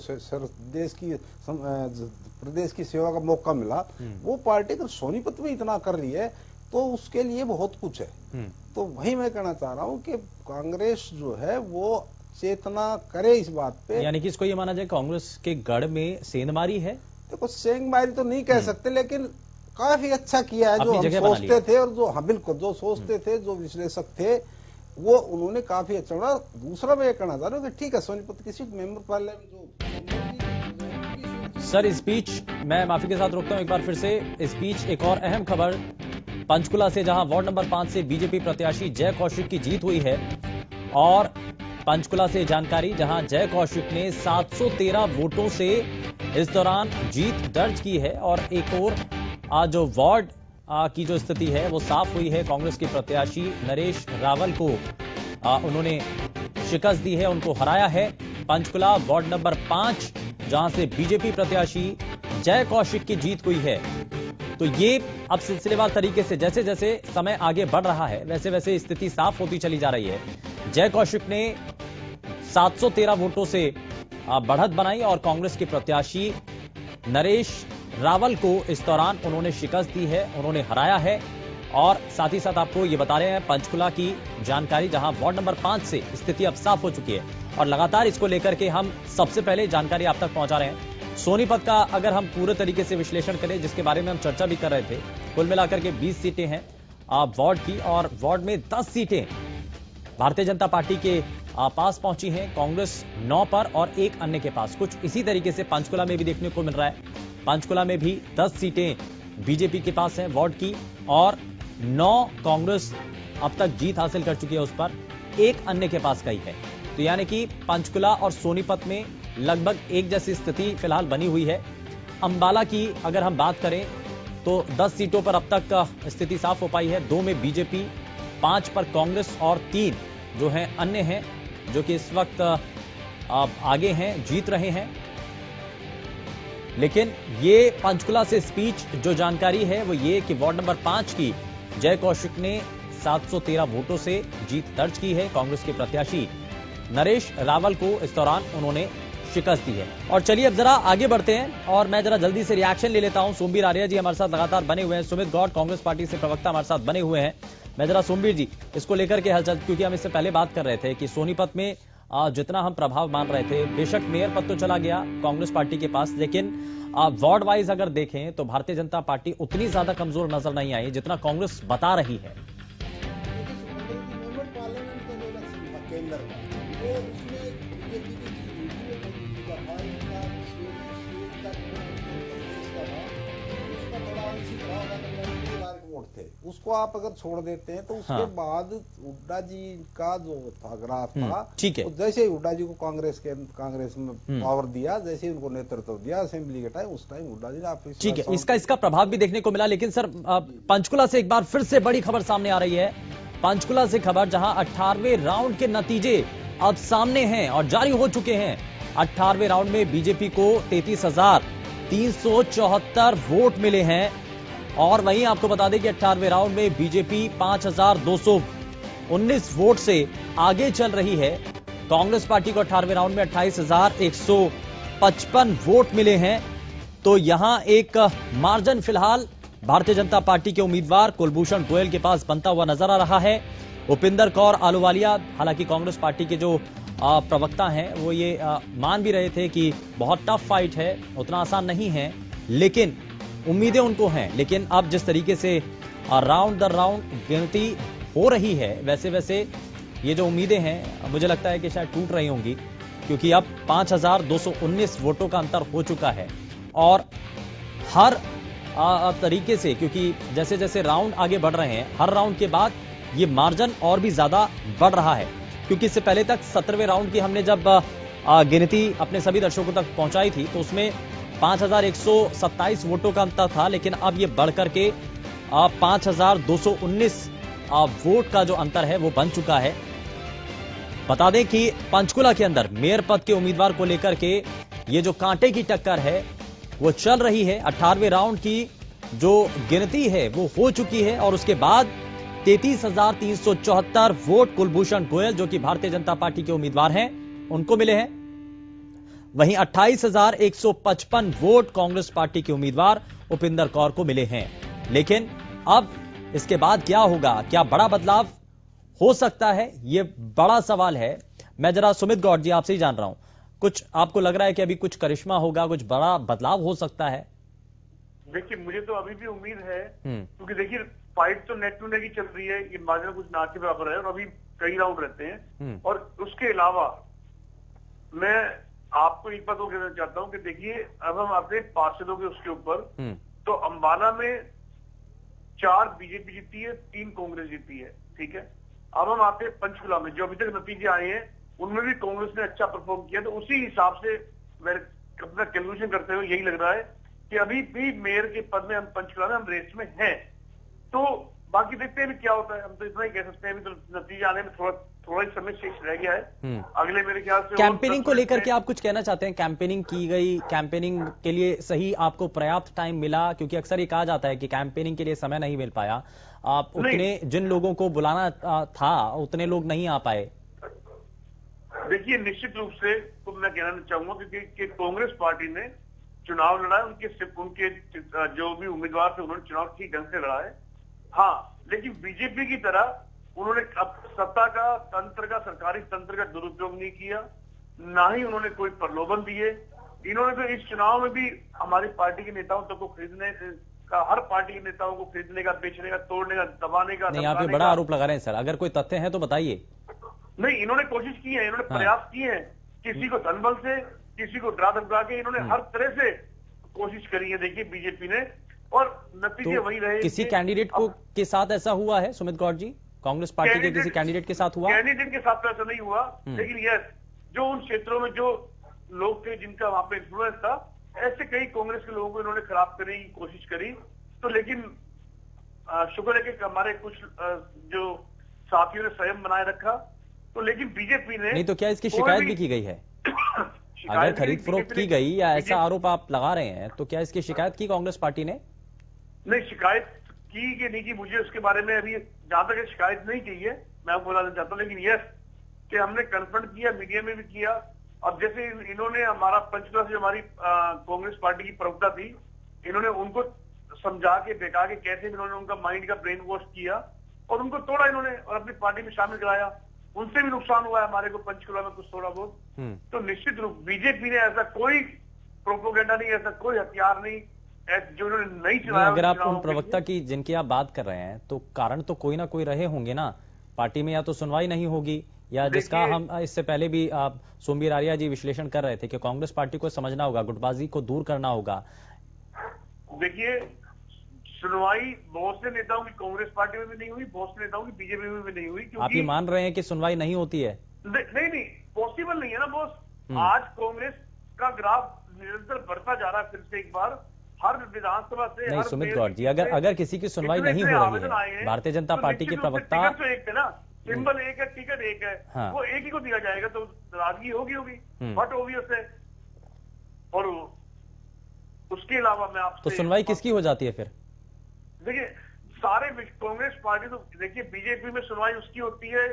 प्रदेश की सेवा का मौका मिला, वो पार्टी अगर सोनीपत में इतना कर रही है तो उसके लिए बहुत कुछ है। तो वही मैं कहना चाह रहा हूं कि कांग्रेस जो है वो चेतना करे इस बात पे। यानी कि इसको ये माना जाए कांग्रेस के गढ़ में सेंधमारी है। देखो, सेंधमारी तो नहीं कह सकते, लेकिन काफी अच्छा किया है। जो हम सोचते थे और जो बिल्कुल जो सोचते थे, जो विश्लेषक थे, वो उन्होंने काफी अच्छा बना। दूसरा मैं ये कहना चाह रहा हूँ कि ठीक है, सोनीपत की सीट मेंबर पार्लियामेंट जो सर स्पीच, मैं माफी के साथ रोकता हूं एक बार फिर से स्पीच। एक और अहम खबर पंचकुला से, जहां वार्ड नंबर 5 से बीजेपी प्रत्याशी जय कौशिक की जीत हुई है। और पंचकुला से जानकारी, जहां जय कौशिक ने 713 वोटों से इस दौरान जीत दर्ज की है। और एक और जो वार्ड की जो स्थिति है वो साफ हुई है। कांग्रेस के प्रत्याशी नरेश रावल को उन्होंने शिकस्त दी है, उनको हराया है। पंचकुला वार्ड नंबर 5 जहां से बीजेपी प्रत्याशी जय कौशिक की जीत हुई है। तो ये अब सिलसिलेवार तरीके से जैसे जैसे समय आगे बढ़ रहा है वैसे वैसे स्थिति साफ होती चली जा रही है। जय कौशिक ने 713 वोटों से बढ़त बनाई और कांग्रेस के प्रत्याशी नरेश रावल को इस दौरान उन्होंने शिकस्त दी है, उन्होंने हराया है। और साथ ही साथ आपको ये बता रहे हैं पंचकुला की जानकारी, जहां वार्ड नंबर 5 से स्थिति अब साफ हो चुकी है और लगातार इसको लेकर के हम सबसे पहले जानकारी आप तक पहुंचा रहे हैं। सोनीपत का अगर हम पूरे तरीके से विश्लेषण करें, जिसके बारे में हम चर्चा भी कर रहे थे, कुल मिलाकर के 20 सीटें हैं वार्ड की और वार्ड में 10 सीटें भारतीय जनता पार्टी के पास पहुंची हैं, कांग्रेस 9 पर और 1 अन्य के पास। कुछ इसी तरीके से पंचकुला में भी देखने को मिल रहा है। पंचकुला में भी 10 सीटें बीजेपी के पास हैं वार्ड की और 9 कांग्रेस अब तक जीत हासिल कर चुकी है, उस पर 1 अन्य के पास गई है। तो यानी कि पंचकुला और सोनीपत में लगभग एक जैसी स्थिति फिलहाल बनी हुई है। अंबाला की अगर हम बात करें तो 10 सीटों पर अब तक स्थिति साफ हो पाई है। 2 में बीजेपी, 5 पर कांग्रेस और 3 जो हैं अन्य हैं, जो कि इस वक्त आगे हैं, जीत रहे हैं। लेकिन ये पंचकुला से स्पीच जो जानकारी है वो ये कि वार्ड नंबर 5 की जय कौशिक ने 713 वोटों से जीत दर्ज की है। कांग्रेस के प्रत्याशी नरेश रावल को इस दौरान उन्होंने शिकस्त दी है। और चलिए अब जरा आगे बढ़ते हैं और मैं जरा जल्दी से रिएक्शन ले लेता हूं। सोमवीर आर्या जी हमारे साथ लगातार बने हुए हैं, सुमित गौड़ कांग्रेस पार्टी से प्रवक्ता हमारे साथ बने हुए हैं। मैं जरा सोमवीर जी इसको लेकर के हलचल, क्योंकि हम इससे पहले बात कर रहे थे कि सोनीपत में जितना हम प्रभाव मान रहे थे। बेशक मेयर पद तो चला गया कांग्रेस पार्टी के पास, लेकिन वार्ड वाइज अगर देखें तो भारतीय जनता पार्टी उतनी ज्यादा कमजोर नजर नहीं आई जितना कांग्रेस बता रही है। उसको आप अगर छोड़ देते हैं तो उसके बाद हुड्डा जी का जो था ग्राफ था, ठीक है, तो जैसे ही हुड्डा जी को कांग्रेस में पावर दिया, जैसे ही उनको नेतृत्व दिया असेंबली के टाइम, उस टाइम हुड्डा जी ने ऑफिस, ठीक है, इसका प्रभाव भी देखने को मिला। लेकिन सर पंचकुला से एक बार फिर से बड़ी खबर सामने आ रही है। पंचकुला से खबर, जहां 18वें राउंड के नतीजे अब सामने हैं और जारी हो चुके हैं। 18वें राउंड में बीजेपी को 33,374 वोट मिले हैं और वहीं आपको बता दें कि 18वें राउंड में बीजेपी 5,219 वोट से आगे चल रही है। कांग्रेस पार्टी को 18वें राउंड में 28,155 वोट मिले हैं। तो यहां एक मार्जिन फिलहाल भारतीय जनता पार्टी के उम्मीदवार कुलभूषण गोयल के पास बनता हुआ नजर आ रहा है। उपिंदर कौर आलूवालिया, हालांकि कांग्रेस पार्टी के जो प्रवक्ता हैं वो ये मान भी रहे थे कि बहुत टफ फाइट है, उतना आसान नहीं है, लेकिन उम्मीदें उनको हैं। लेकिन अब जिस तरीके से राउंड दर राउंड गिनती हो रही है, वैसे वैसे ये जो उम्मीदें हैं मुझे लगता है कि शायद टूट रही होंगी, क्योंकि अब 5,219 वोटों का अंतर हो चुका है। और हर तरीके से, क्योंकि जैसे जैसे राउंड आगे बढ़ रहे हैं, हर राउंड के बाद ये मार्जिन और भी ज्यादा बढ़ रहा है। क्योंकि इससे पहले तक 17वें राउंड की हमने जब गिनती अपने सभी दर्शकों तक पहुंचाई थी तो उसमें 5,127 वोटों का अंतर था, लेकिन अब ये बढ़कर के 5,219 वोट का जो अंतर है वो बन चुका है। बता दें कि पंचकुला के अंदर मेयर पद के उम्मीदवार को लेकर के ये जो कांटे की टक्कर है वो चल रही है। 18वें राउंड की जो गिनती है वो हो चुकी है और उसके बाद 33,374 वोट कुलभूषण गोयल, जो कि भारतीय जनता पार्टी के उम्मीदवार हैं, उनको मिले हैं। वहीं 28,155 वोट कांग्रेस पार्टी के उम्मीदवार उपिंदर कौर को मिले हैं। लेकिन अब इसके बाद क्या होगा, क्या बड़ा बदलाव हो सकता है, ये बड़ा सवाल है। मैं जरा सुमित गौड़ जी आपसे ही जान रहा हूं, कुछ आपको लग रहा है कि अभी कुछ करिश्मा होगा, कुछ बड़ा बदलाव हो सकता है? देखिए, मुझे तो अभी भी उम्मीद है, क्योंकि देखिए फाइट तो नेक टू नेक ही चल रही है, ये मार्जिन कुछ ना के बराबर है और अभी कई राउंड रहते हैं। और उसके अलावा मैं आपको एक बात और कहना चाहता हूं कि देखिए, अब हम अपने पार्षदों के उसके ऊपर, तो अंबाला में 4 बीजेपी जीती है, 3 कांग्रेस जीती है, ठीक है। अब हम आते हैं पंचकुला में, जो अभी तक नतीजे आए हैं उनमें भी कांग्रेस ने अच्छा परफॉर्म किया, तो उसी हिसाब से मैं अपना कैलकुलेशन करते हुए यही लग रहा है कि अभी भी मेयर के पद में हम पंचकुला में हम रेस में हैं। तो बाकी देखते हैं भी क्या होता है, हम तो इतना ही कह सकते हैं, अभी तो नतीजे आने में थोड़ा ही समय शेष रह गया है। अगले मेरे ख्याल से कैंपेनिंग को लेकर के आप कुछ कहना चाहते हैं? कैंपेनिंग की गई, कैंपेनिंग के लिए सही आपको पर्याप्त टाइम मिला? क्योंकि अक्सर ये कहा जाता है कि कैंपेनिंग के लिए समय नहीं मिल पाया, आप उतने जिन लोगों को बुलाना था उतने लोग नहीं आ पाए। देखिए, निश्चित रूप से तो मैं कहना चाहूंगा क्योंकि कांग्रेस पार्टी ने चुनाव लड़ा है, उनके जो भी उम्मीदवार थे उन्होंने चुनाव ठीक ढंग से लड़ा है। हाँ, लेकिन बीजेपी की तरह उन्होंने सत्ता का तंत्र का, सरकारी तंत्र का दुरुपयोग नहीं किया, ना ही उन्होंने कोई प्रलोभन दिए। इन्होंने तो इस चुनाव में भी हमारी पार्टी के नेताओं तक को खरीदने का, हर पार्टी के नेताओं को खरीदने का, बेचने का, तोड़ने का, दबाने का। नहीं, आप ये बड़ा आरोप लगा रहे हैं सर, अगर कोई तथ्य है तो बताइए। नहीं, इन्होंने कोशिश की है, इन्होंने प्रयास किए हैं, किसी को धन बल से, किसी को डरा धमका के, इन्होंने हर तरह से कोशिश करी है देखिए बीजेपी ने, और नतीजे तो वही रहे। किसी कैंडिडेट को के साथ ऐसा हुआ है सुमित गौड़ जी? कांग्रेस पार्टी के किसी कैंडिडेट के साथ हुआ? कैंडिडेट के साथ तो ऐसा नहीं हुआ, लेकिन यस, जो उन क्षेत्रों में जो लोग थे जिनका वहां पे इन्फ्लुएंस था, ऐसे कई कांग्रेस के लोगों को इन्होंने खराब करने की कोशिश करी। तो लेकिन शुक्र है कि हमारे कुछ जो साथियों ने संयम बनाए रखा। तो लेकिन बीजेपी ने नहीं, तो क्या इसकी शिकायत भी की गई है? अगर खरीद फरोख्त की गई या ऐसा आरोप आप लगा रहे हैं, तो क्या इसकी शिकायत की कांग्रेस पार्टी ने? नहीं, शिकायत की कि नहीं की, मुझे उसके बारे में अभी जहां तक शिकायत नहीं की है मैं आपको बताना चाहता हूं, लेकिन यस कि हमने कन्फ्रंट किया, मीडिया में भी किया। अब जैसे इन्होंने हमारा पंचकुला से हमारी कांग्रेस पार्टी की प्रवक्ता थी, इन्होंने उनको समझा के बेटा के कैसे इन्होंने उनका माइंड का ब्रेन वॉश किया और उनको तोड़ा इन्होंने और अपनी पार्टी में शामिल कराया। उनसे भी नुकसान हुआ है हमारे को पंचकुला में कुछ थोड़ा बहुत। तो निश्चित रूप बीजेपी ने ऐसा कोई प्रोपोगेंडा नहीं, ऐसा कोई हथियार नहीं जो उन्होंने नहीं चलाया। अगर आप उन प्रवक्ता की जिनकी आप बात कर रहे हैं तो कारण तो कोई ना कोई रहे होंगे ना पार्टी में, या तो सुनवाई नहीं होगी या जिसका हम इससे पहले भी सोमवीर आर्या जी विश्लेषण कर रहे थे कि कांग्रेस पार्टी को समझना होगा, गुटबाजी को दूर करना होगा। देखिए सुनवाई बहुत से नेताओं की कांग्रेस पार्टी में भी नहीं हुई, बहुत से नेताओं की बीजेपी में भी नहीं हुई। आप ये मान रहे हैं कि सुनवाई नहीं होती है? नहीं पॉसिबल नहीं है ना बॉस। आज कांग्रेस का ग्राफ निरंतर बढ़ता जा रहा है, फिर से एक बार हर विधानसभा से। नहीं सुमित गौर जी, अगर किसी की सुनवाई नहीं हो रही है, भारतीय जनता पार्टी के प्रवक्ता तो एक है ना, सिंबल एक है, टिकट एक है, हाँ। वो एक ही को दिया जाएगा तो नाराजगी होगी बट ओबियस है। और उसके अलावा मैं आपसे तो सुनवाई किसकी हो जाती है फिर? देखिए सारे कांग्रेस पार्टी तो देखिए बीजेपी में सुनवाई उसकी होती है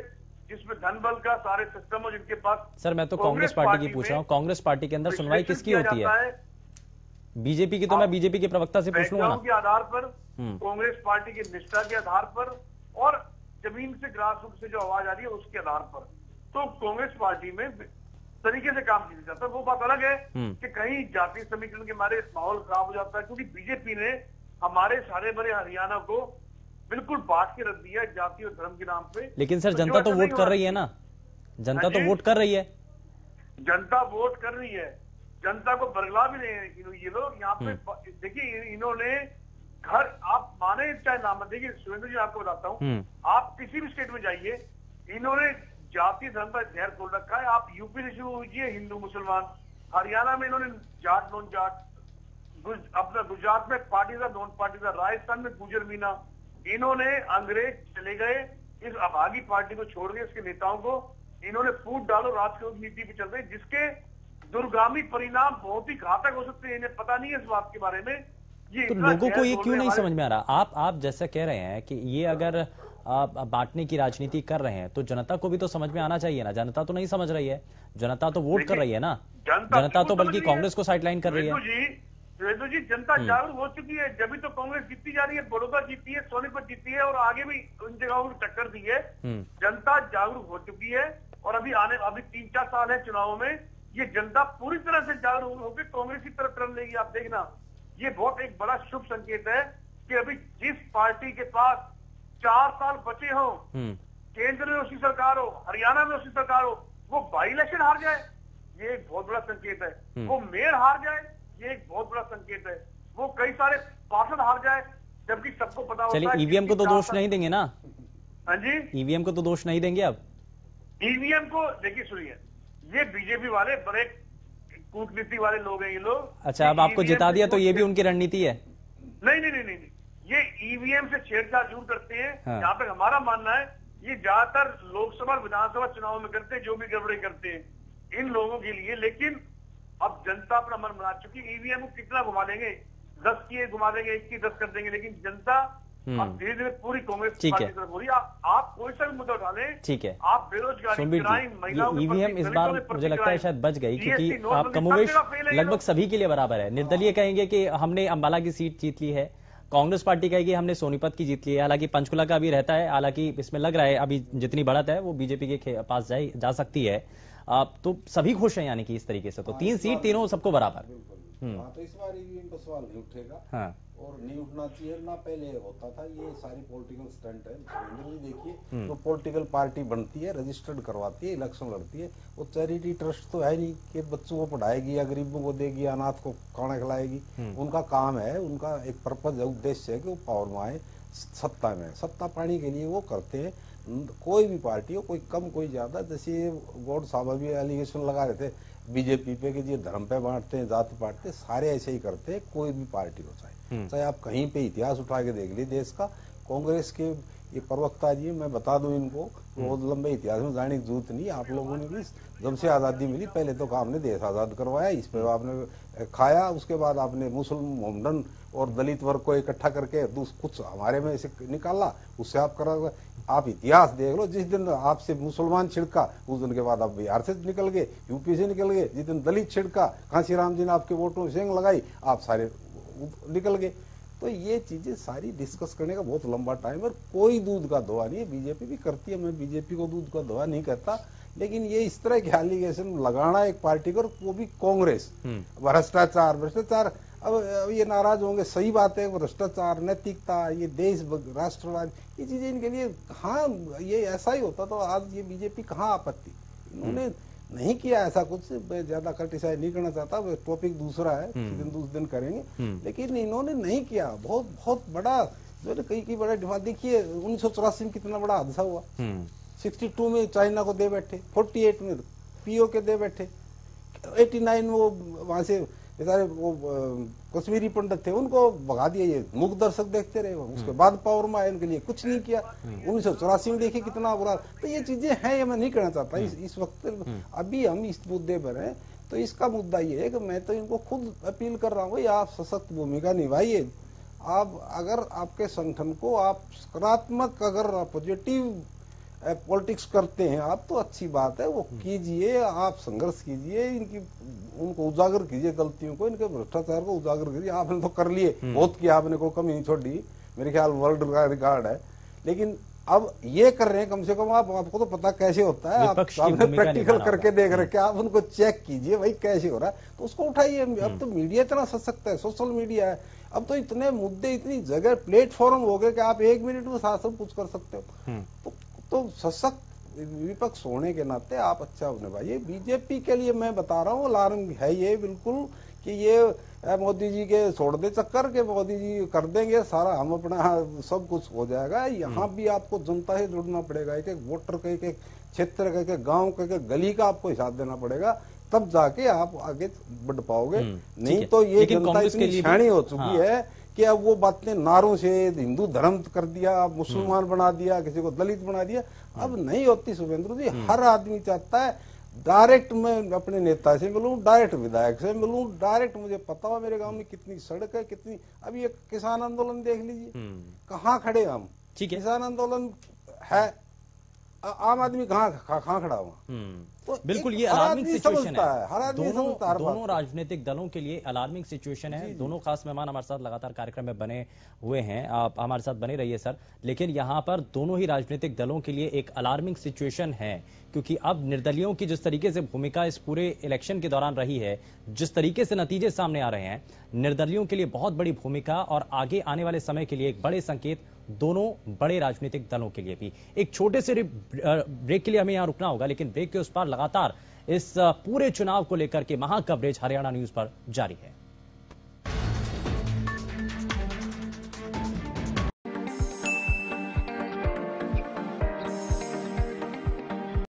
जिसमें धन बल का सारे सिस्टम हो, जिनके पास। सर मैं तो कांग्रेस पार्टी की पूछ रहा हूँ, कांग्रेस पार्टी के अंदर सुनवाई किसकी होती है? बीजेपी की तो मैं बीजेपी के प्रवक्ता से पूछ लूंगा ना। के आधार पर, कांग्रेस पार्टी की निष्ठा के आधार पर और जमीन से ग्रास रूट से जो आवाज आ रही है उसके आधार पर तो कांग्रेस पार्टी में तरीके से काम किया जाता है। वो बात अलग है कि कहीं जातीय समीकरण के मारे माहौल खराब हो जाता है, क्योंकि बीजेपी ने हमारे सारे बड़े हरियाणा को बिल्कुल बांट के रख दिया जाति और धर्म के नाम पे। लेकिन सर जनता तो वोट कर रही है ना, जनता तो वोट कर रही है, जनता वोट कर रही है, जनता को बरगला भी रहे हैं ये लोग यहाँ पे। देखिए इन्होंने घर, आप माने चाहे ना मत, देखिए सुरेंद्र जी आपको बताता हूँ, आप किसी भी स्टेट में जाइए, इन्होंने जाति धर्म का जहर खोल रखा है। आप यूपी से शुरू कीजिए हिंदू मुसलमान, हरियाणा में इन्होंने जाट नॉन जाट, अपना गुजरात में पाटीदार नॉन पाटीदार, राजस्थान में गुजर मीना। इन्होंने अंग्रेज चले गए, इस अभागी पार्टी को छोड़ के इसके नेताओं को इन्होंने फूट डालो राजकोट नीति पे चल रहे, जिसके दुर्गामी परिणाम बहुत ही घातक हो सकते हैं। इन्हें पता नहीं है इस बात के बारे में। ये तो लोगों को ये क्यों नहीं समझ में आ रहा? आप जैसा कह रहे हैं कि ये अगर बांटने की राजनीति कर रहे हैं तो जनता को भी तो समझ में आना चाहिए ना। जनता तो नहीं समझ रही है, जनता तो वोट कर रही है ना, जनता तो बल्कि कांग्रेस को साइडलाइन कर रही है। सुरेंद्र जी जनता जागरूक हो चुकी है, जब भी तो कांग्रेस जीतती जा रही है, बड़ौदा जीती है, सोनीपत जीती है और आगे भी उन जगहों को टक्कर दी है। जनता जागरूक हो चुकी है और अभी 3-4 साल है चुनावों में, ये जनता पूरी तरह से जागरूक होकर कांग्रेस की तरफ टर्न लेगी। आप देखना, ये बहुत एक बड़ा शुभ संकेत है कि अभी जिस पार्टी के पास 4 साल बचे हो, केंद्र में उसकी सरकार हो, हरियाणा में उसकी सरकार हो, वो बाई इलेक्शन हार जाए, ये एक बहुत बड़ा संकेत है। वो मेयर हार जाए, ये एक बहुत बड़ा संकेत है। वो कई सारे पार्षद हार जाए, जबकि सबको पता होता है। चलिए ईवीएम को तो दोष नहीं देंगे ना? हाँ जी, ईवीएम को तो दोष नहीं देंगे अब। ईवीएम को देखिए, सुनिए, ये बीजेपी वाले बड़े कूटनीति वाले लोग हैं ये लोग। अच्छा, अब आपको जिता दिया तो ये भी उनकी रणनीति है? नहीं, ये ईवीएम से छेड़छाड़ जरूर करते हैं। जहां तक हमारा मानना है, ये ज्यादातर लोकसभा विधानसभा चुनाव में करते हैं, जो भी गड़बड़ी करते हैं इन लोगों के लिए। लेकिन अब जनता अपना मन बना चुकी, ईवीएम को कितना घुमा देंगे, 10 की घुमा देंगे, 1 की 10 कर देंगे, लेकिन जनता अब धीरे धीरे पूरी कांग्रेस पार्टी की तरफ हो रही है। आप कोई सा भी मुद्दा उठा लें, ठीक है, आप बेरोजगारी, क्राइम, महिलाओं, ईवीएम इस बार मुझे लगता है शायद बच गई, क्योंकि आप कमोवेश लगभग सभी के लिए बराबर है। निर्दलीय कहेंगे कि हमने अंबाला की सीट जीत ली है, कांग्रेस पार्टी कहेगी हमने सोनीपत की जीत ली है। हालांकि पंचकुला का भी रहता है, हालांकि इसमें लग रहा है अभी जितनी बढ़त है वो बीजेपी के पास जा सकती है। तो सभी खुश हैं यानी कि इस तरीके से, तो 3 सीट तीनों सबको बराबर। तो इस बार ईवीएम पर सवाल नहीं उठेगा। हाँ, और नहीं उठना चाहिए ना, पहले होता था। ये सारी पॉलिटिकल स्टंट है। देखिए तो पॉलिटिकल पार्टी बनती है, रजिस्टर्ड करवाती है, इलेक्शन लड़ती है, वो चैरिटी ट्रस्ट तो है नहीं कि बच्चों को पढ़ाएगी या गरीबों को देगी, अनाथ को खाना खिलाएगी। उनका काम है, उनका एक पर्पज है, उद्देश्य है कि वो पावर में आए, सत्ता में, सत्ता पाने के लिए वो करते हैं। कोई भी पार्टी हो, कोई कम कोई ज्यादा, जैसे गौड़ साहब अभी एलिगेशन लगा रहे थे बीजेपी पे कि ये धर्म पे बांटते हैं, जाति बांटते हैं, सारे ऐसे ही करते हैं। कोई भी पार्टी हो, चाहे आप कहीं पे इतिहास उठा के देख लीजिए देश का। कांग्रेस के ये प्रवक्ता जी, मैं बता दूं इनको, बहुत लंबे इतिहास में जाने की जरूरत नहीं। आप लोगों ने भी जब से आजादी मिली, पहले तो आपने देश आजाद करवाया, इस पर आपने खाया, उसके बाद आपने मुस्लिम, मोहम्मदन और दलित वर्ग को इकट्ठा करके कुछ हमारे में से निकाला, उससे आप करा। आप इतिहास देख लो, जिस दिन आपसे मुसलमान छिड़का उस दिन के बाद आप बिहार से निकल गए, यूपी से निकल गए। जिस दिन दलित छिड़का, कांशीराम जी ने आपके वोटों में सेंग लगाई, आप सारे निकल गए। तो ये चीजें सारी डिस्कस करने का बहुत लंबा टाइम है और कोई दूध का धोआ नहीं है। बीजेपी भी करती है, मैं बीजेपी को दूध का धोआ नहीं करता, लेकिन ये इस तरह के एलिगेशन लगाना एक पार्टी को, वो भी कांग्रेस, भ्रष्टाचार। अब ये नाराज होंगे, सही बात है, भ्रष्टाचार, नैतिकता, ये देश राष्ट्रवाद, ये चीजें इनके लिए कहाँ, ये ऐसा ही होता तो आज ये बीजेपी कहाँ आपत्ति। इन्होंने नहीं किया ऐसा कुछ, मैं ज्यादा क्रिटिसाइज नहीं करना चाहता, टॉपिक दूसरा है, दूसरे दिन करेंगे, लेकिन इन्होंने नहीं किया। बहुत बड़ा जो कई बड़ा डिफॉल्ट देखिए, 1984 में कितना बड़ा हादसा हुआ, 62 में चाइना को दे बैठे, 48 में पीओ के दे बैठे, 89 में वो वहां से बेचारे वो कश्मीरी पंडित थे उनको भगा दिया, ये मूक दर्शक देखते रहे। उसके बाद पावर में आए, उनके लिए कुछ नहीं किया। 1984 में देखिए कितना बुरा। तो ये चीजें हैं, ये मैं नहीं कहना चाहता इस वक्त। अभी हम इस मुद्दे पर हैं, तो इसका मुद्दा ये है कि मैं तो इनको खुद अपील कर रहा हूँ, आप सशक्त भूमिका निभाइए। आप अगर आपके संगठन को आप सकारात्मक, अगर पॉजिटिव पॉलिटिक्स करते हैं आप, तो अच्छी बात है, वो कीजिए, आप संघर्ष कीजिए, उनको उजागर कीजिए, गलतियों को, इनके भ्रष्टाचार को उजागर कीजिए। आपने तो कर लिए, बहुत किया आपने, कोई कमी नहीं छोड़ी, मेरे ख्याल वर्ल्ड का रिकॉर्ड है। लेकिन अब ये कर रहे हैं, कम से कम आपको तो पता कैसे होता है, आपने प्रैक्टिकल करके देख रखे, आप उनको चेक कीजिए भाई कैसे हो रहा है, तो उसको उठाइए। अब तो मीडिया इतना सशक्त है, सोशल मीडिया है, अब तो इतने मुद्दे, इतनी जगह, प्लेटफॉर्म हो गए कि आप 1 मिनट में सब कुछ कर सकते हो। तो सशक्त विपक्ष होने के नाते आप अच्छा होने भाई। बीजेपी के लिए मैं बता रहा हूँ, अलार्म है ये बिल्कुल, कि ये मोदी जी के छोड़ दे चक्कर के, मोदी जी कर देंगे सारा, हम अपना सब कुछ हो जाएगा। यहाँ भी आपको जनता से जुड़ना पड़ेगा, एक एक वोटर का, एक एक क्षेत्र का, एक एक गाँव का, एक एक गली का आपको हिसाब देना पड़ेगा, तब जाके आप आगे बढ़ पाओगे। नहीं तो ये जनता इतनी सियानी हो चुकी है कि अब वो बातें, नारों से हिंदू धर्म कर दिया, मुसलमान बना दिया, किसी को दलित बना दिया, अब नहीं होती शुभेंद्र जी। हर आदमी चाहता है डायरेक्ट मैं अपने नेता से मिलूं, डायरेक्ट विधायक से मिलूं, डायरेक्ट मुझे पता हो मेरे गांव में कितनी सड़क है, कितनी। अभी ये किसान आंदोलन देख लीजिए, कहाँ खड़े हम, किसान आंदोलन है, आम आदमी कहाँ खड़ा हुआ। तो बिल्कुल ये अलार्मिंग सिचुएशन है, दोनों राजनीतिक दलों के लिए अलार्मिंग सिचुएशन है। दोनों खास मेहमान हमारे साथ लगातार कार्यक्रम में बने हुए हैं, आप हमारे साथ बने रहिए सर। लेकिन यहां पर दोनों ही राजनीतिक दलों के लिए एक अलार्मिंग सिचुएशन है, क्योंकि अब निर्दलियों की जिस तरीके से भूमिका इस पूरे इलेक्शन के दौरान रही है, जिस तरीके से नतीजे सामने आ रहे हैं, निर्दलियों के लिए बहुत बड़ी भूमिका और आगे आने वाले समय के लिए एक बड़े संकेत दोनों बड़े राजनीतिक दलों के लिए भी। एक छोटे से ब्रेक के लिए हमें यहां रुकना होगा, लेकिन ब्रेक के उस पार लगातार इस पूरे चुनाव को लेकर के महा कवरेज हरियाणा न्यूज पर जारी है।